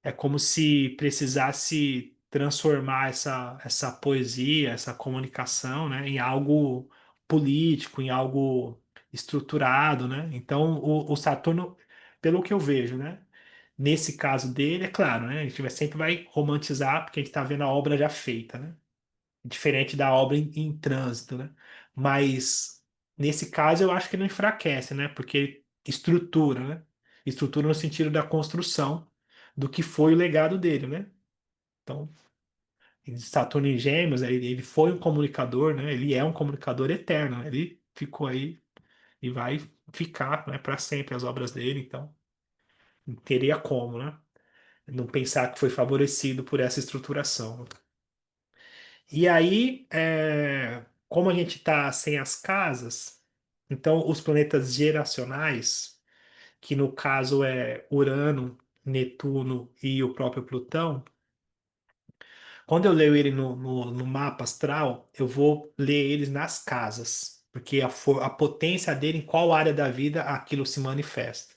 É como se precisasse transformar essa poesia, essa comunicação, né, em algo político, em algo estruturado, né? Então, o Saturno, pelo que eu vejo, né, nesse caso dele, é claro, né, a gente sempre vai romantizar porque a gente está vendo a obra já feita, né? Diferente da obra em trânsito, né? Mas nesse caso eu acho que não enfraquece, né? Porque estrutura, né? Estrutura no sentido da construção do que foi o legado dele, né? Então, Saturno em Gêmeos, ele foi um comunicador, né? Ele é um comunicador eterno, né? Ele ficou aí e vai ficar, né, para sempre as obras dele, então não teria como, né? Não pensar que foi favorecido por essa estruturação. E aí, como a gente está sem as casas, então os planetas geracionais, que no caso é Urano, Netuno e o próprio Plutão, quando eu leio ele no mapa astral, eu vou ler eles nas casas, porque a potência dele, em qual área da vida aquilo se manifesta.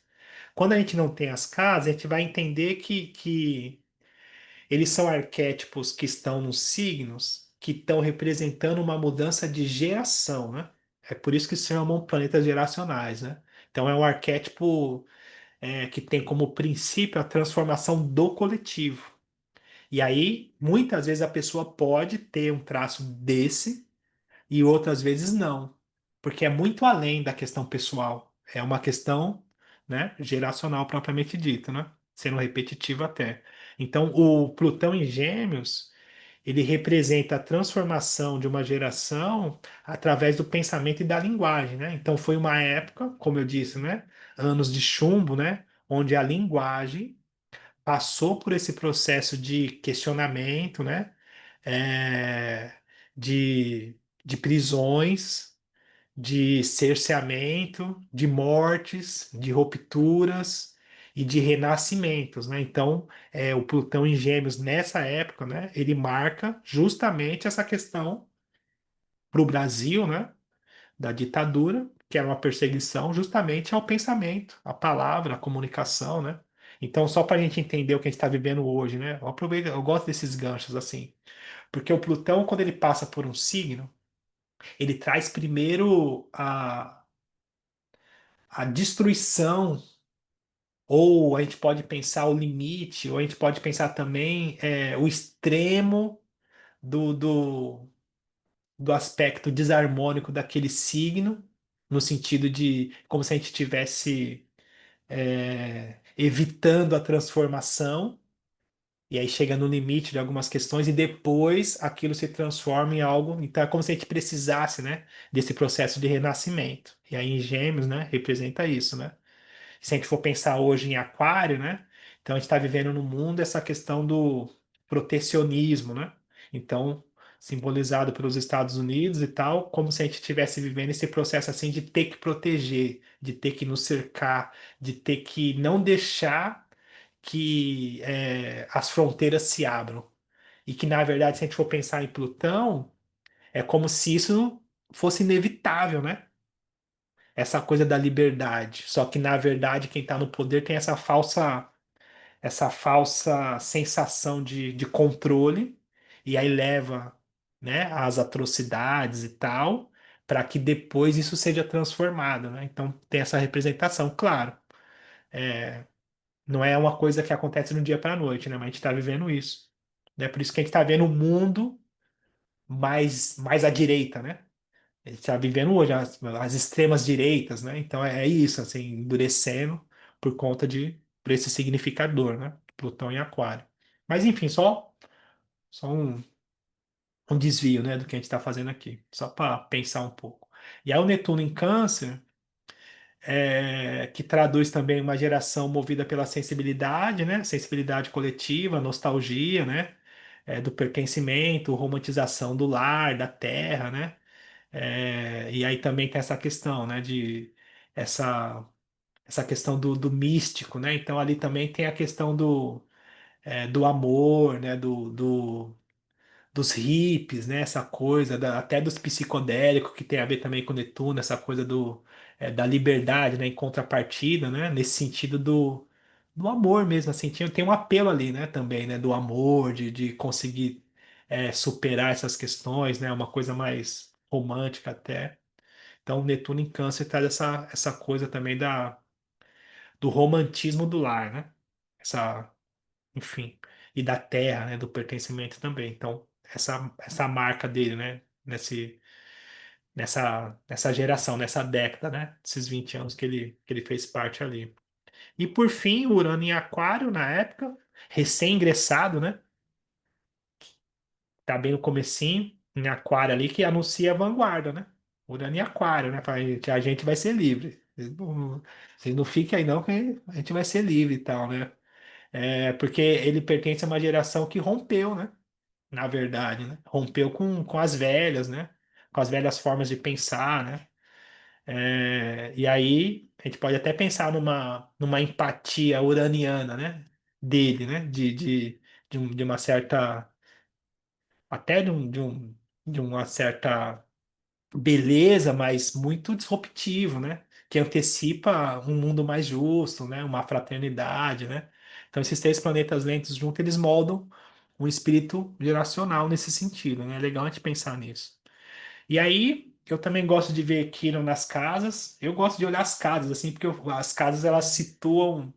Quando a gente não tem as casas, a gente vai entender que eles são arquétipos que estão nos signos que estão representando uma mudança de geração, né? É por isso que se chamam planetas geracionais, né? Então é um arquétipo que tem como princípio a transformação do coletivo. E aí, muitas vezes a pessoa pode ter um traço desse e outras vezes não, porque é muito além da questão pessoal. É uma questão, né, geracional propriamente dita, né? Sendo repetitivo até. Então, o Plutão em Gêmeos, ele representa a transformação de uma geração através do pensamento e da linguagem, né? Então, foi uma época, como eu disse, né, anos de chumbo, né, onde a linguagem passou por esse processo de questionamento, né? É, de, de prisões, de cerceamento, de mortes, de rupturas e de renascimentos, né? Então, o Plutão em Gêmeos nessa época, né? Ele marca justamente essa questão para o Brasil, né? Da ditadura, que era uma perseguição justamente ao pensamento, à palavra, à comunicação, né? Então, só para a gente entender o que a gente está vivendo hoje, né? Eu gosto desses ganchos assim, porque o Plutão, quando ele passa por um signo, ele traz primeiro a destruição, ou a gente pode pensar o limite, ou a gente pode pensar também o extremo do, do, do aspecto desarmônico daquele signo, no sentido de como se a gente tivesse evitando a transformação, e aí chega no limite de algumas questões, e depois aquilo se transforma em algo. Então é como se a gente precisasse, né, desse processo de renascimento. E aí em Gêmeos, né, representa isso, né? Se a gente for pensar hoje em Aquário, né? Então a gente está vivendo no mundo essa questão do protecionismo, né? Então simbolizado pelos Estados Unidos e tal, como se a gente estivesse vivendo esse processo assim de ter que proteger, de ter que nos cercar, de ter que não deixar que as fronteiras se abram. E que, na verdade, se a gente for pensar em Plutão, é como se isso fosse inevitável, né? Essa coisa da liberdade. Só que, na verdade, quem está no poder tem essa falsa sensação de controle, e aí leva, né, às atrocidades e tal, para que depois isso seja transformado, né? Então tem essa representação, claro. Não é uma coisa que acontece do dia para a noite, né? Mas a gente está vivendo isso. É por isso que a gente está vendo o mundo mais à direita, né? A gente está vivendo hoje as extremas direitas, né? Então é isso, assim, endurecendo por esse significador, né? Plutão em Aquário. Mas enfim, só um desvio, né, do que a gente está fazendo aqui, só para pensar um pouco. E aí o Netuno em Câncer, que traduz também uma geração movida pela sensibilidade, né? Sensibilidade coletiva, nostalgia, né? Do pertencimento, romantização do lar, da terra, né? E aí também tem essa questão, né, essa, essa questão do místico, né? Então ali também tem a questão do amor, né? Dos hippies, né? Essa coisa até dos psicodélicos que tem a ver também com Netuno, essa coisa da liberdade, né? Em contrapartida, né? Nesse sentido do amor mesmo, assim, tem um apelo ali, né? Também, né? Do amor, de conseguir superar essas questões, né? Uma coisa mais romântica até. Então, Netuno em Câncer traz essa coisa também do romantismo do lar, né? Essa, enfim, e da terra, né? Do pertencimento também. Então, essa marca dele, né? Nessa geração, nessa década, né? Esses 20 anos que ele fez parte ali. E por fim, Urano em Aquário, na época, recém-ingressado, né? Tá bem no comecinho, em Aquário ali, que anuncia a vanguarda, né? Urano em Aquário, né? Fala, a gente vai ser livre. Vocês não fiquem aí não, que a gente vai ser livre e tal, né? Porque ele pertence a uma geração que rompeu, né? Na verdade, né? Rompeu com as velhas, né? Com as velhas formas de pensar, né? E aí a gente pode até pensar numa empatia uraniana, né? Dele, né? De uma certa, até de uma certa beleza, mas muito disruptivo, né? Que antecipa um mundo mais justo, né? Uma fraternidade, né? Então, esses três planetas lentos juntos, eles moldam um espírito geracional nesse sentido, né? É legal a gente pensar nisso. E aí, eu também gosto de ver Quirón nas casas. Eu gosto de olhar as casas, assim, porque as casas, elas situam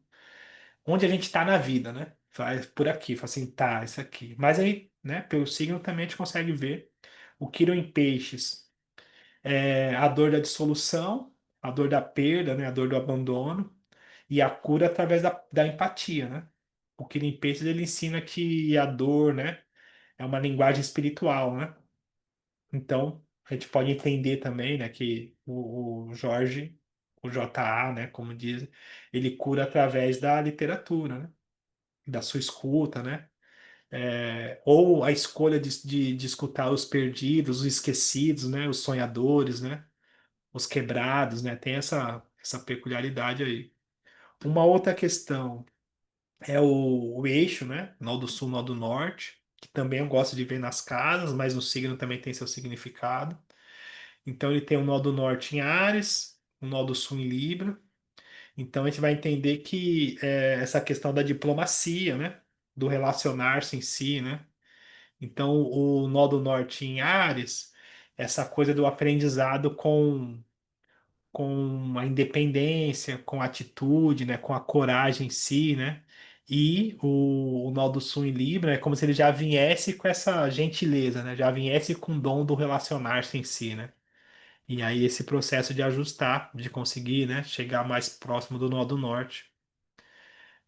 onde a gente está na vida, né? Faz por aqui, fala assim, tá, isso aqui. Mas aí, né, pelo signo também a gente consegue ver o Quirón em Peixes a dor da dissolução, a dor da perda, né? A dor do abandono e a cura através da empatia, né? O Killing Peixes, ele ensina que a dor, né? É uma linguagem espiritual, né? Então, a gente pode entender também, né? Que o Jorge, o JA, né? Como diz, ele cura através da literatura, né? Da sua escuta, né? Ou a escolha de escutar os perdidos, os esquecidos, né? Os sonhadores, né? Os quebrados, né? Tem essa peculiaridade aí. Uma outra questão é o eixo, né? Nó do sul, nó do norte, que também eu gosto de ver nas casas, mas no signo também tem seu significado. Então ele tem o nó do norte em Áries, o nó do sul em Libra. Então a gente vai entender que essa questão da diplomacia, né? Do relacionar-se em si, né? Então o nó do norte em Áries, essa coisa do aprendizado com a independência, com a atitude, né, com a coragem em si, né? E o nó do Sul em Libra é como se ele já viesse com essa gentileza, né? Já viesse com o dom do relacionar-se em si, né? E aí esse processo de ajustar, de conseguir, né, chegar mais próximo do nó do norte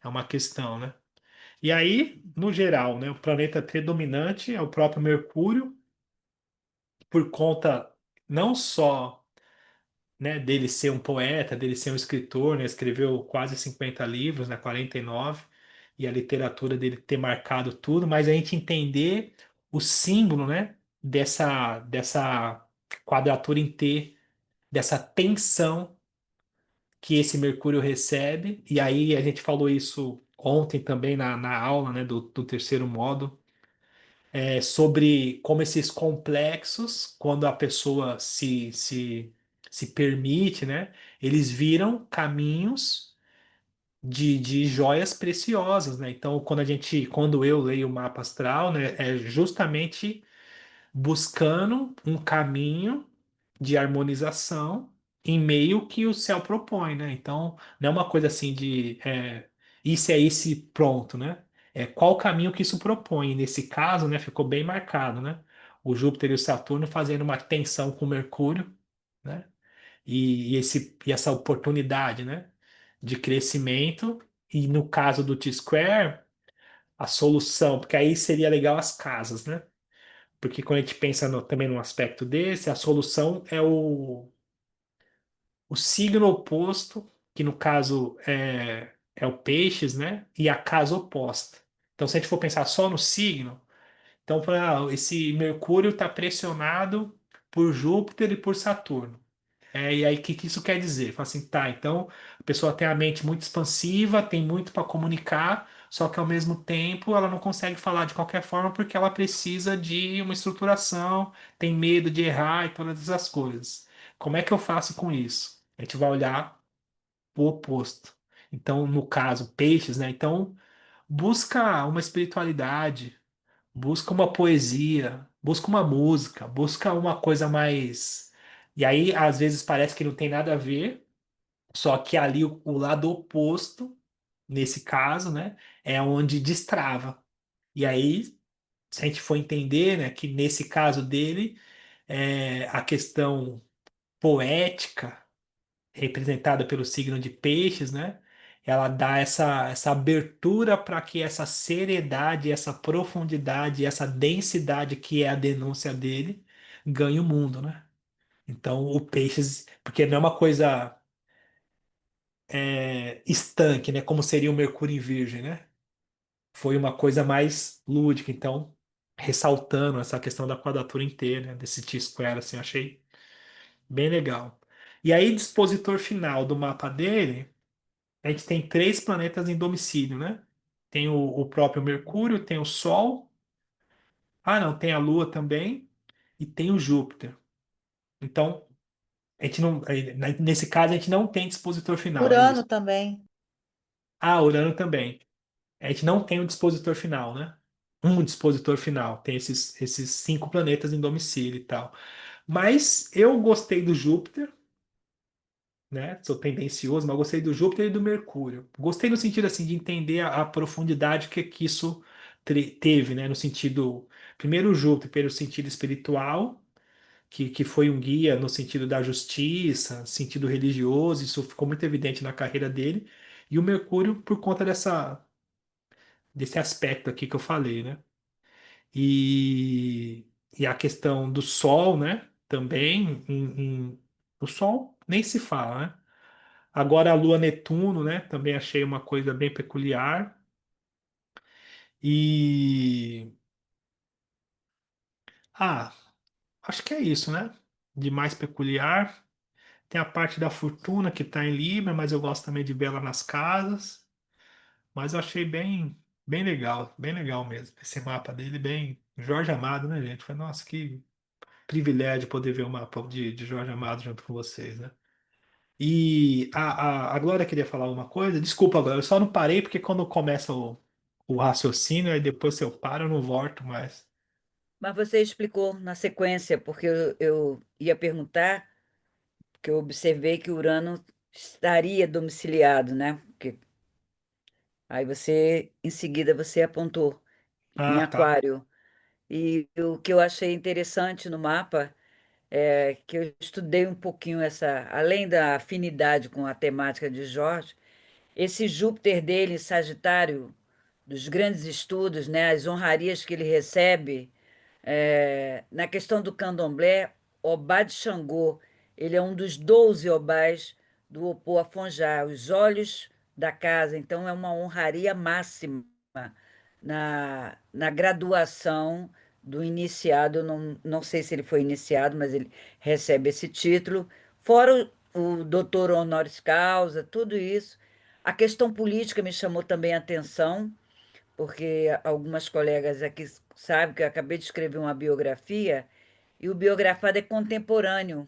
é uma questão, né? E aí, no geral, né, o planeta predominante é o próprio Mercúrio, por conta não só, né, dele ser um poeta, dele ser um escritor, né, escreveu quase 50 livros, né, 49, e a literatura dele ter marcado tudo, mas a gente entender o símbolo, né, dessa quadratura em T, dessa tensão que esse Mercúrio recebe. E aí a gente falou isso ontem também na aula, né, do terceiro módulo, sobre como esses complexos, quando a pessoa se permite, né, eles viram caminhos de joias preciosas, né? Então, quando eu leio o mapa astral, né, é justamente buscando um caminho de harmonização em meio que o céu propõe, né? Então, não é uma coisa assim de isso é esse pronto, né? É qual o caminho que isso propõe. Nesse caso, né, ficou bem marcado, né? O Júpiter e o Saturno fazendo uma tensão com o Mercúrio, né? E essa oportunidade, né, de crescimento. E no caso do T-Square, a solução, porque aí seria legal as casas, né? Porque quando a gente pensa também num aspecto desse, a solução é o signo oposto, que no caso é o peixes, né? E a casa oposta. Então, se a gente for pensar só no signo, então, esse Mercúrio está pressionado por Júpiter e por Saturno. E aí, o que isso quer dizer? Fala assim, tá, então a pessoa tem a mente muito expansiva, tem muito para comunicar, só que ao mesmo tempo ela não consegue falar de qualquer forma porque ela precisa de uma estruturação, tem medo de errar e todas essas coisas. Como é que eu faço com isso? A gente vai olhar o oposto. Então, no caso, peixes, né? Então, busca uma espiritualidade, busca uma poesia, busca uma música, busca uma coisa mais. E aí, às vezes, parece que não tem nada a ver, só que ali o lado oposto, nesse caso, né, é onde destrava. E aí, se a gente for entender, né, que nesse caso dele, a questão poética, representada pelo signo de Peixes, né? Ela dá essa abertura para que essa seriedade, essa profundidade, essa densidade que é a denúncia dele ganhe o mundo, né? Então, o Peixes, porque não é uma coisa estanque, né? Como seria o Mercúrio em Virgem, né? Foi uma coisa mais lúdica, então, ressaltando essa questão da quadratura inteira, né? Desse T-square, assim, eu achei bem legal. E aí, dispositor final do mapa dele. A gente tem três planetas em domicílio, né? Tem o próprio Mercúrio, tem o Sol. Ah, não, tem a Lua também e tem o Júpiter. Então, a gente não, nesse caso, a gente não tem dispositor final, é Urano isso. também. Ah, Urano também. A gente não tem um dispositor final, né? Um dispositor final. Tem esses cinco planetas em domicílio e tal. Mas eu gostei do Júpiter, né? Sou tendencioso, mas gostei do Júpiter e do Mercúrio. Gostei no sentido assim de entender a profundidade que isso teve, né? No sentido, primeiro o Júpiter pelo sentido espiritual, que foi um guia no sentido da justiça, sentido religioso, isso ficou muito evidente na carreira dele. E o Mercúrio por conta desse aspecto aqui que eu falei, né? E a questão do Sol, né? Também, o Sol nem se fala, né? Agora a Lua Netuno, né? Também achei uma coisa bem peculiar. E ah, acho que é isso, né? De mais peculiar. Tem a parte da fortuna que está em Libra, mas eu gosto também de ver ela nas casas. Mas eu achei bem legal mesmo. Esse mapa dele, bem Jorge Amado, né, gente? Foi, nossa, que privilégio poder ver o mapa de Jorge Amado junto com vocês, né? E a Glória queria falar uma coisa. Desculpa, Glória, eu só não parei porque quando começa o raciocínio, aí depois se eu paro, eu não volto mais. Mas você explicou na sequência, porque eu ia perguntar, que eu observei que Urano estaria domiciliado, né? Aí você, em seguida, você apontou em Ah, tá. Aquário. E o que eu achei interessante no mapa é que eu estudei um pouquinho além da afinidade com a temática de Jorge, esse Júpiter dele em Sagitário, dos grandes estudos, né, as honrarias que ele recebe, na questão do candomblé, Obá de Xangô, ele é um dos 12 obás do Opô Afonjá, os olhos da casa, então é uma honraria máxima na graduação do iniciado, eu não sei se ele foi iniciado, mas ele recebe esse título, fora o doutor honoris causa, tudo isso. A questão política me chamou também a atenção, porque algumas colegas aqui sabem que eu acabei de escrever uma biografia, e o biografado é contemporâneo,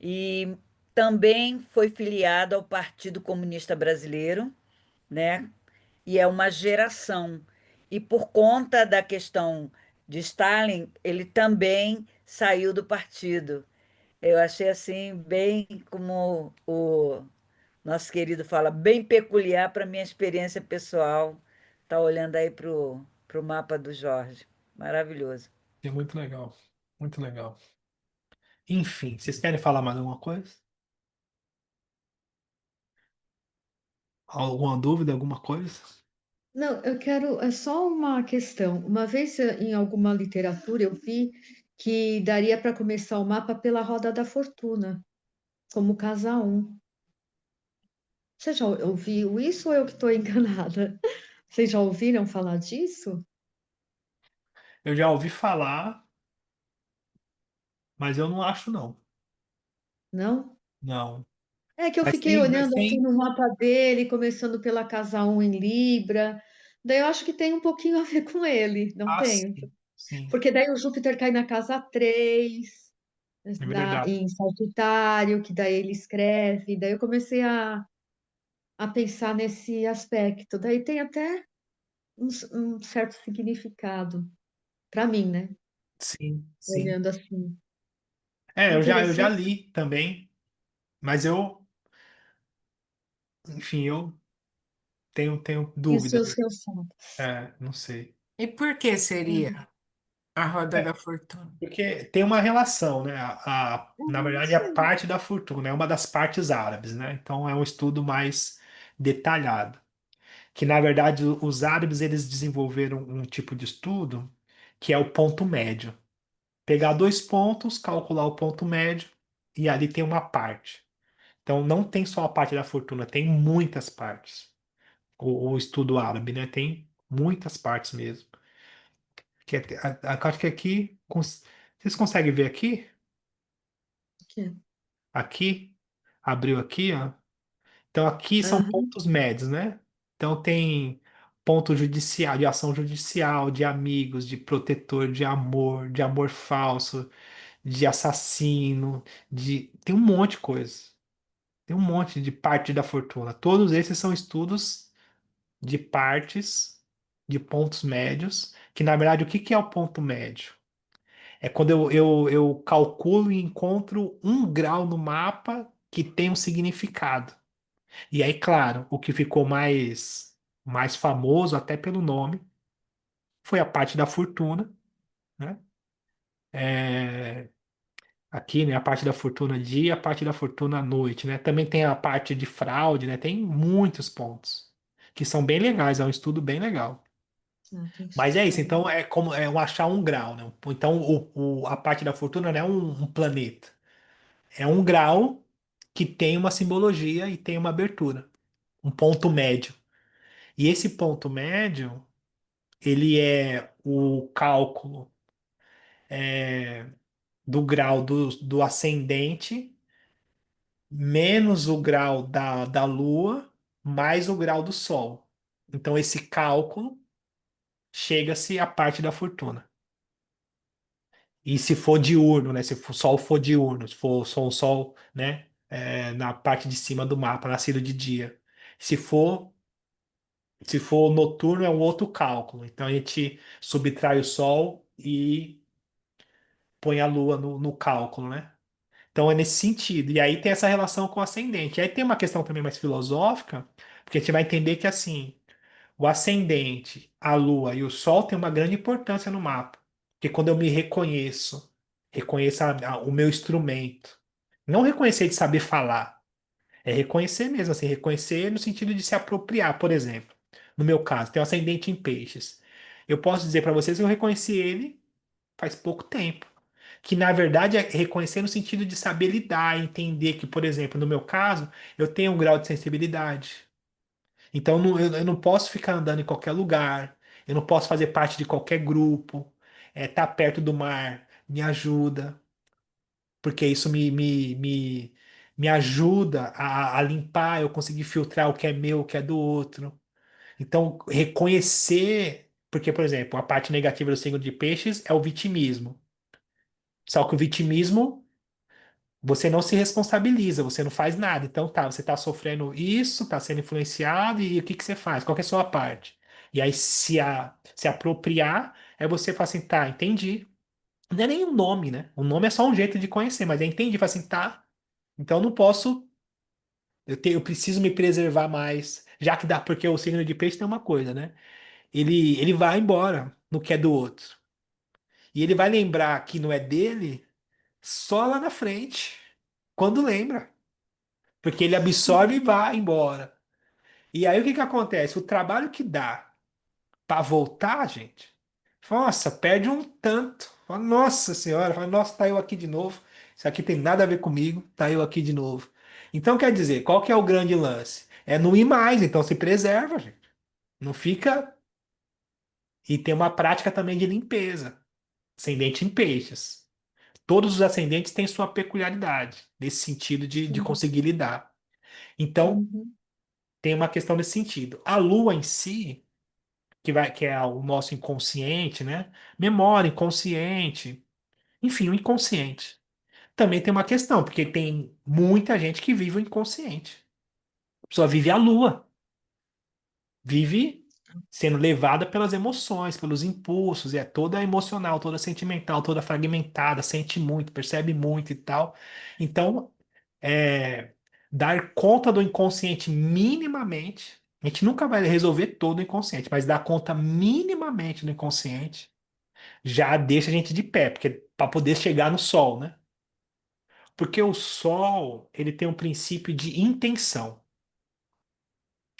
e também foi filiado ao Partido Comunista Brasileiro, né? E é uma geração. E por conta da questão de Stalin, ele também saiu do partido. Eu achei assim, bem como o nosso querido fala, bem peculiar para minha experiência pessoal. Tá olhando aí pro mapa do Jorge. Maravilhoso. É muito legal. Muito legal. Enfim, vocês querem falar mais alguma coisa? Alguma dúvida, alguma coisa? Não, eu quero, é só uma questão. Uma vez em alguma literatura eu vi que daria para começar o mapa pela Roda da Fortuna, como casa um. Você já ouviu isso ou eu que estou enganada? Vocês já ouviram falar disso? Eu já ouvi falar, mas eu não acho não. Não? Não. É que eu Mas fiquei tem, mas olhando assim tem. no mapa dele, começando pela casa um em Libra. Daí eu acho que tem um pouquinho a ver com ele, não Ah, tem? sim. Sim, Porque daí o Júpiter cai na casa 3 é verdade. em Sagitário, que daí ele escreve. Daí eu comecei a pensar nesse aspecto. Daí tem até um certo significado, para mim, né? Sim, sim. Olhando assim. É, eu já Interessante. li também, mas enfim, eu tenho E os dúvidas. seus ressaltos. Não sei. E por que seria a roda É, da fortuna? porque tem uma relação, né? Na Não verdade, a sei. parte da fortuna é uma das partes árabes, né? Então é um estudo mais detalhado. Que na verdade os árabes eles desenvolveram um tipo de estudo que é o ponto médio. Pegar dois pontos, calcular o ponto médio e ali tem uma parte. Então não tem só a parte da fortuna, tem muitas partes. O estudo árabe, né? Tem muitas partes mesmo. Acho que aqui vocês conseguem ver aqui? Que- Aqui abriu aqui, ó. Então aqui são Aham, pontos médios, né? Então tem ponto judicial, de ação judicial, de amigos, de protetor, de amor falso, de assassino, tem um monte de coisa. Tem um monte de parte da fortuna. Todos esses são estudos de partes, de pontos médios, que na verdade o que que é o ponto médio? É quando eu calculo e encontro um grau no mapa que tem um significado. E aí, claro, o que ficou mais famoso, até pelo nome, foi a parte da fortuna, né? É, aqui, né, a parte da fortuna dia, a parte da fortuna à noite, né? Também tem a parte de fraude, né? Tem muitos pontos que são bem legais, é um estudo bem legal. ah, tem que Mas é isso, estudar. então é como achar um grau, né? Então a parte da fortuna não é um planeta, é um grau que tem uma simbologia e tem uma abertura, um ponto médio. E esse ponto médio ele é o cálculo do grau do ascendente menos o grau da Lua mais o grau do Sol. Então, esse cálculo chega-se à parte da fortuna. E se for diurno, né? Se o Sol for diurno, se for só o Sol, né? Na parte de cima do mapa, nascido de dia. Se for, se for noturno, é um outro cálculo. Então, a gente subtrai o Sol e põe a Lua no cálculo, né? Então é nesse sentido. E aí tem essa relação com o ascendente. E aí tem uma questão também mais filosófica, porque a gente vai entender que assim, o ascendente, a Lua e o Sol têm uma grande importância no mapa. Porque quando eu me reconheço o meu instrumento. Não reconhecer de saber falar, é reconhecer mesmo, assim, reconhecer no sentido de se apropriar, por exemplo. No meu caso, tem o ascendente em peixes. Eu posso dizer para vocês que eu reconheci ele faz pouco tempo. Que na verdade é reconhecer no sentido de saber lidar, entender que, por exemplo, no meu caso, eu tenho um grau de sensibilidade. Então eu não posso ficar andando em qualquer lugar, eu não posso fazer parte de qualquer grupo. Tá perto do mar me ajuda, porque isso me ajuda a limpar, eu conseguir filtrar o que é meu, o que é do outro. Então, reconhecer, porque, por exemplo, a parte negativa do signo de peixes é o vitimismo. Só que o vitimismo, você não se responsabiliza, você não faz nada. Então, tá, você tá sofrendo isso, tá sendo influenciado, e o que que você faz? Qual que é a sua parte? E aí, se apropriar, é você falar assim, tá, entendi. Não é nem um nome, né? O nome é só um jeito de conhecer, mas é entendi, fala assim, tá, então eu não posso, eu preciso me preservar mais, já que dá, porque o signo de peixe tem uma coisa, né? Ele vai embora no que é do outro. E ele vai lembrar que não é dele só lá na frente, quando lembra. Porque ele absorve e vai embora. E aí o que que acontece? O trabalho que dá para voltar, gente, nossa, perde um tanto. Fala, nossa senhora, fala, nossa, tá eu aqui de novo. Isso aqui tem nada a ver comigo, tá eu aqui de novo. Então quer dizer, qual que é o grande lance? É não ir mais, então se preserva, gente. Não fica. E tem uma prática também de limpeza. Ascendente em peixes. Todos os ascendentes têm sua peculiaridade, nesse sentido de Sim. conseguir lidar. Então, Uhum. tem uma questão nesse sentido. A Lua em si, que é o nosso inconsciente, né? Memória, inconsciente, enfim, o inconsciente. Também tem uma questão, porque tem muita gente que vive o inconsciente. A pessoa vive a Lua. Vive sendo levada pelas emoções, pelos impulsos, e é toda emocional, toda sentimental, toda fragmentada, sente muito, percebe muito e tal. Então, é, dar conta do inconsciente minimamente, a gente nunca vai resolver todo o inconsciente, mas dar conta minimamente do inconsciente já deixa a gente de pé, porque para poder chegar no sol, né? Porque o sol, ele tem um princípio de intenção.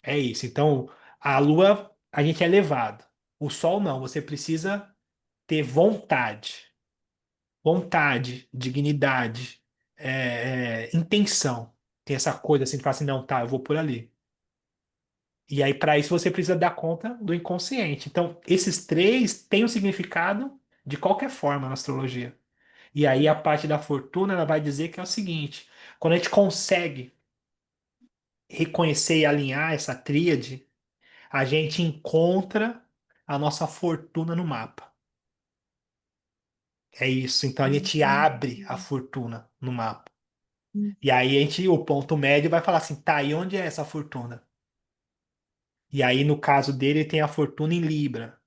É isso. Então, a lua, a gente é levado. O sol, não. Você precisa ter vontade. Vontade, dignidade, intenção. Tem essa coisa assim, de falar assim, não, tá, eu vou por ali. E aí, para isso, você precisa dar conta do inconsciente. Então, esses três têm um significado de qualquer forma na astrologia. E aí, a parte da fortuna, ela vai dizer que é o seguinte: quando a gente consegue reconhecer e alinhar essa tríade, a gente encontra a nossa fortuna no mapa. É isso. Então a gente abre a Uhum. fortuna no mapa. E aí o ponto médio vai falar assim, tá, e onde é essa fortuna? E aí no caso dele tem a fortuna em Libra.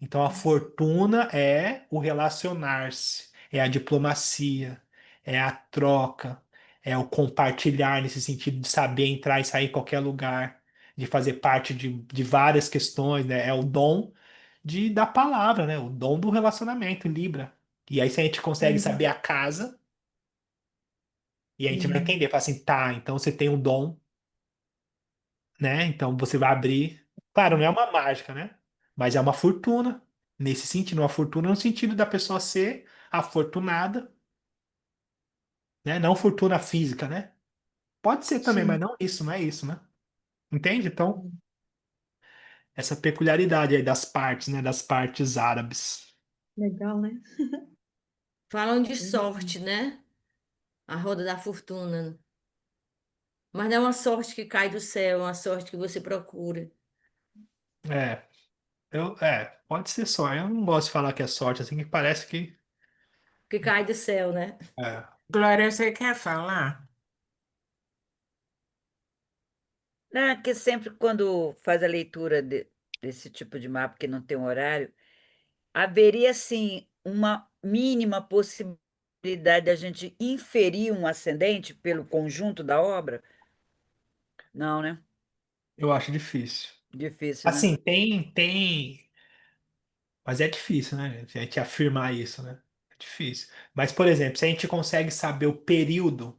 Então a fortuna é o relacionar-se, é a diplomacia, é a troca, é o compartilhar nesse sentido de saber entrar e sair em qualquer lugar, de fazer parte de várias questões, né? É o dom da palavra, né? O dom do relacionamento, Libra. E aí, se a gente consegue Uhum. saber a casa, e a gente vai Sim, entender, fala assim, tá, então você tem um dom, né? Então você vai abrir. Claro, não é uma mágica, né? Mas é uma fortuna. Nesse sentido, uma fortuna no sentido da pessoa ser afortunada, né? Não fortuna física, né? Pode ser também, mas sim. não isso, não é isso, né? Entende? Então, essa peculiaridade aí das partes, né? Das partes árabes. Legal, né? Falam de Uhum. sorte, né? A roda da fortuna. Mas não é uma sorte que cai do céu, é uma sorte que você procura. É, pode ser sorte. Eu não gosto de falar que é sorte, assim, que parece que. Que cai do céu, né? É, Glória, você quer falar? Não, é que sempre quando faz a leitura desse tipo de mapa que não tem um horário, haveria sim uma mínima possibilidade da gente inferir um ascendente pelo conjunto da obra? Não, né? eu acho difícil. Difícil, né? Assim, tem. Mas é difícil, né, gente? A gente afirmar isso, né? É difícil. Mas, por exemplo, se a gente consegue saber o período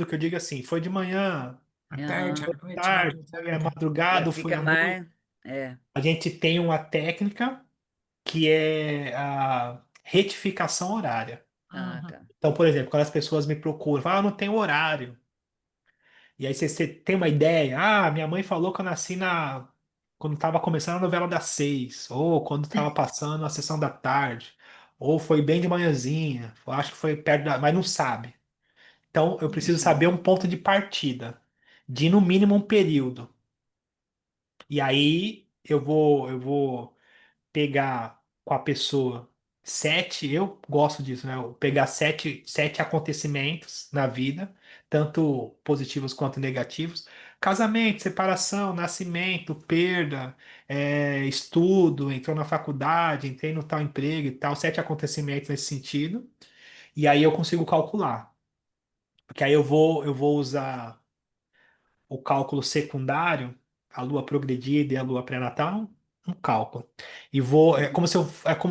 que eu digo assim, foi de manhã, À tarde, Aham. à noite, tarde, foi a madrugada. Já madrugada, foi fica à noite. mais. É. A gente tem uma técnica que é a retificação horária. Ah, Uhum. tá. Então, por exemplo, quando as pessoas me procuram, falam, ah, não tem horário. E aí você tem uma ideia, ah, minha mãe falou que eu nasci na quando estava começando a novela das 6, ou quando estava passando a sessão da tarde, ou foi bem de manhãzinha, eu acho que foi perto da, mas não sabe. Então eu preciso saber um ponto de partida, de no mínimo um período. E aí eu vou pegar com a pessoa sete, eu gosto disso, né? Eu pegar sete acontecimentos na vida, tanto positivos quanto negativos. Casamento, separação, nascimento, perda, estudo, entrou na faculdade, entrei no tal emprego e tal, sete acontecimentos nesse sentido. E aí eu consigo calcular. Porque aí eu vou usar o cálculo secundário, a lua progredida e a lua pré-natal, um cálculo. E vou, é como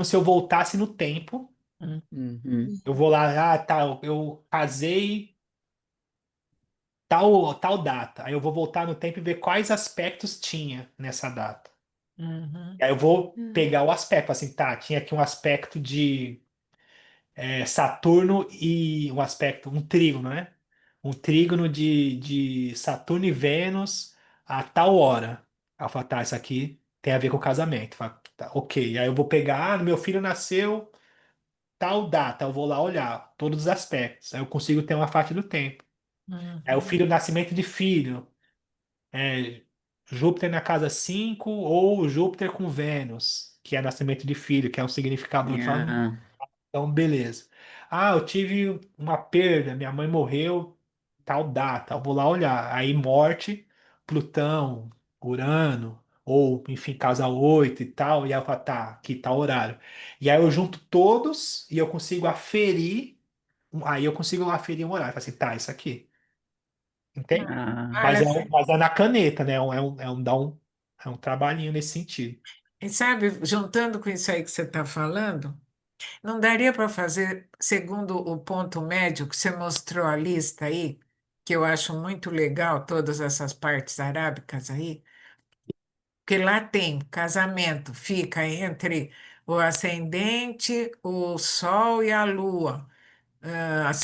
se eu voltasse no tempo. Hum, Uhum. Eu vou lá, tá, eu casei tal data. Aí eu vou voltar no tempo e ver quais aspectos tinha nessa data. uhum, E aí eu vou Hum. pegar o aspecto, assim, tá, tinha aqui um aspecto de Saturno e um aspecto, um trígono, né? Um trígono de Saturno e Vênus a tal hora. Aí eu falo, tá, isso aqui tem a ver com o casamento. Eu falo, tá, ok. Aí eu vou pegar, meu filho nasceu tal data, eu vou lá olhar todos os aspectos. Aí eu consigo ter uma faixa do tempo. Aí o uhum, filho, nascimento de filho, é, Júpiter na casa 5 ou Júpiter com Vênus, que é nascimento de filho, que é um significado. Eu falo, Ah, então, beleza. Ah, eu tive uma perda, minha mãe morreu, tal data, eu vou lá olhar. Aí, morte, Plutão, Urano, ou, enfim, casa 8 e tal, e aí eu falo, tá, aqui tá o horário. E aí eu junto todos e eu consigo aferir, aí eu consigo aferir um horário. Falo assim, tá, isso aqui, entende? ah, Mas olha, é na caneta, né? Dá um trabalhinho nesse sentido. e sabe, juntando com isso aí que você está falando, não daria para fazer, segundo o ponto médio que você mostrou a lista aí, que eu acho muito legal, todas essas partes arábicas aí, porque lá tem casamento, fica entre o ascendente, o Sol e a Lua,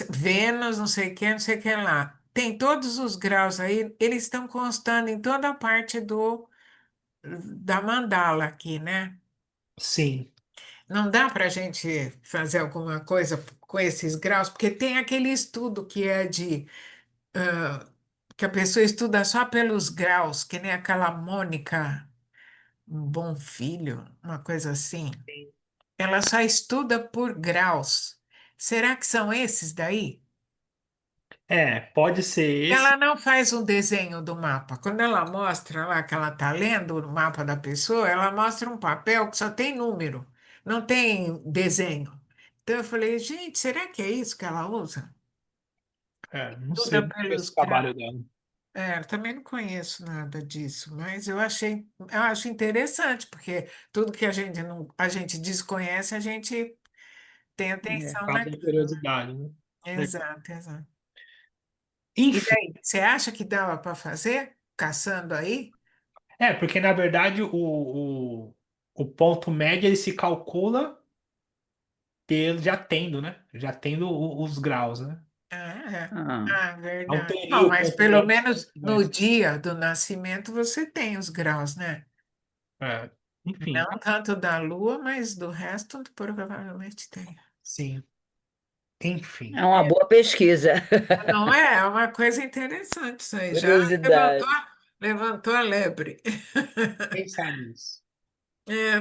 Vênus, não sei o que, não sei o que lá. Tem todos os graus aí, eles estão constando em toda a parte da mandala aqui, né? Sim. Não dá para a gente fazer alguma coisa com esses graus, porque tem aquele estudo que é que a pessoa estuda só pelos graus, que nem aquela Mônica Bonfilho, uma coisa assim. Ela só estuda por graus. Será que são esses daí? Pode ser Ela esse. não faz um desenho do mapa. Quando ela mostra lá que ela está lendo o mapa da pessoa, ela mostra um papel que só tem número, não tem desenho. Então eu falei, gente, será que é isso que ela usa? Não sei, Estuda não conheço pelos o graus. trabalho dela. É, também não conheço nada disso, mas eu acho interessante, porque tudo que a gente não, a gente desconhece, a gente tem é. atenção Causa naquilo. curiosidade, né? Legal. Exato, exato. E Enfim, daí, você acha que dava para fazer? Caçando aí? porque na verdade o ponto médio ele se calcula já tendo, né? Já tendo os graus, né? Ah, é. Ah, Ah, Não verdade. teria Bom, o mas ponto pelo médio se menos não no tivesse. dia do nascimento você tem os graus, né? É, enfim, Não tanto da Lua, mas do resto provavelmente tem. sim. Enfim. é uma boa pesquisa. Não é? É uma coisa interessante isso aí. Já levantou, Curiosidade. levantou a lebre. Pensar nisso.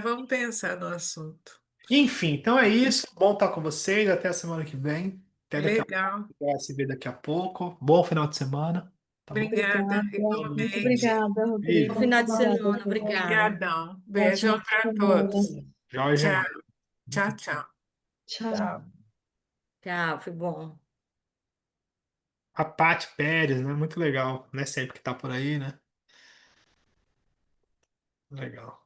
Vamos pensar no assunto. Enfim, então é isso. Bom estar com vocês. Até a semana que vem. Até daqui a pouco. Legal. Vai se ver daqui a pouco. Bom final de semana. Tá bom? Obrigada, Obrigada, muito igualmente. obrigada, Bom Beijo. Rodrigo. Muito final de obrigada, semana, gente. obrigada. Obrigadão. Ótima Beijão para todos. semana. Jorge Tchau, Amado. tchau, tchau. Tchau. Tchau. Tchau, foi bom. A Paty Pérez, né? Muito legal. Não é sempre que tá por aí, né? Legal.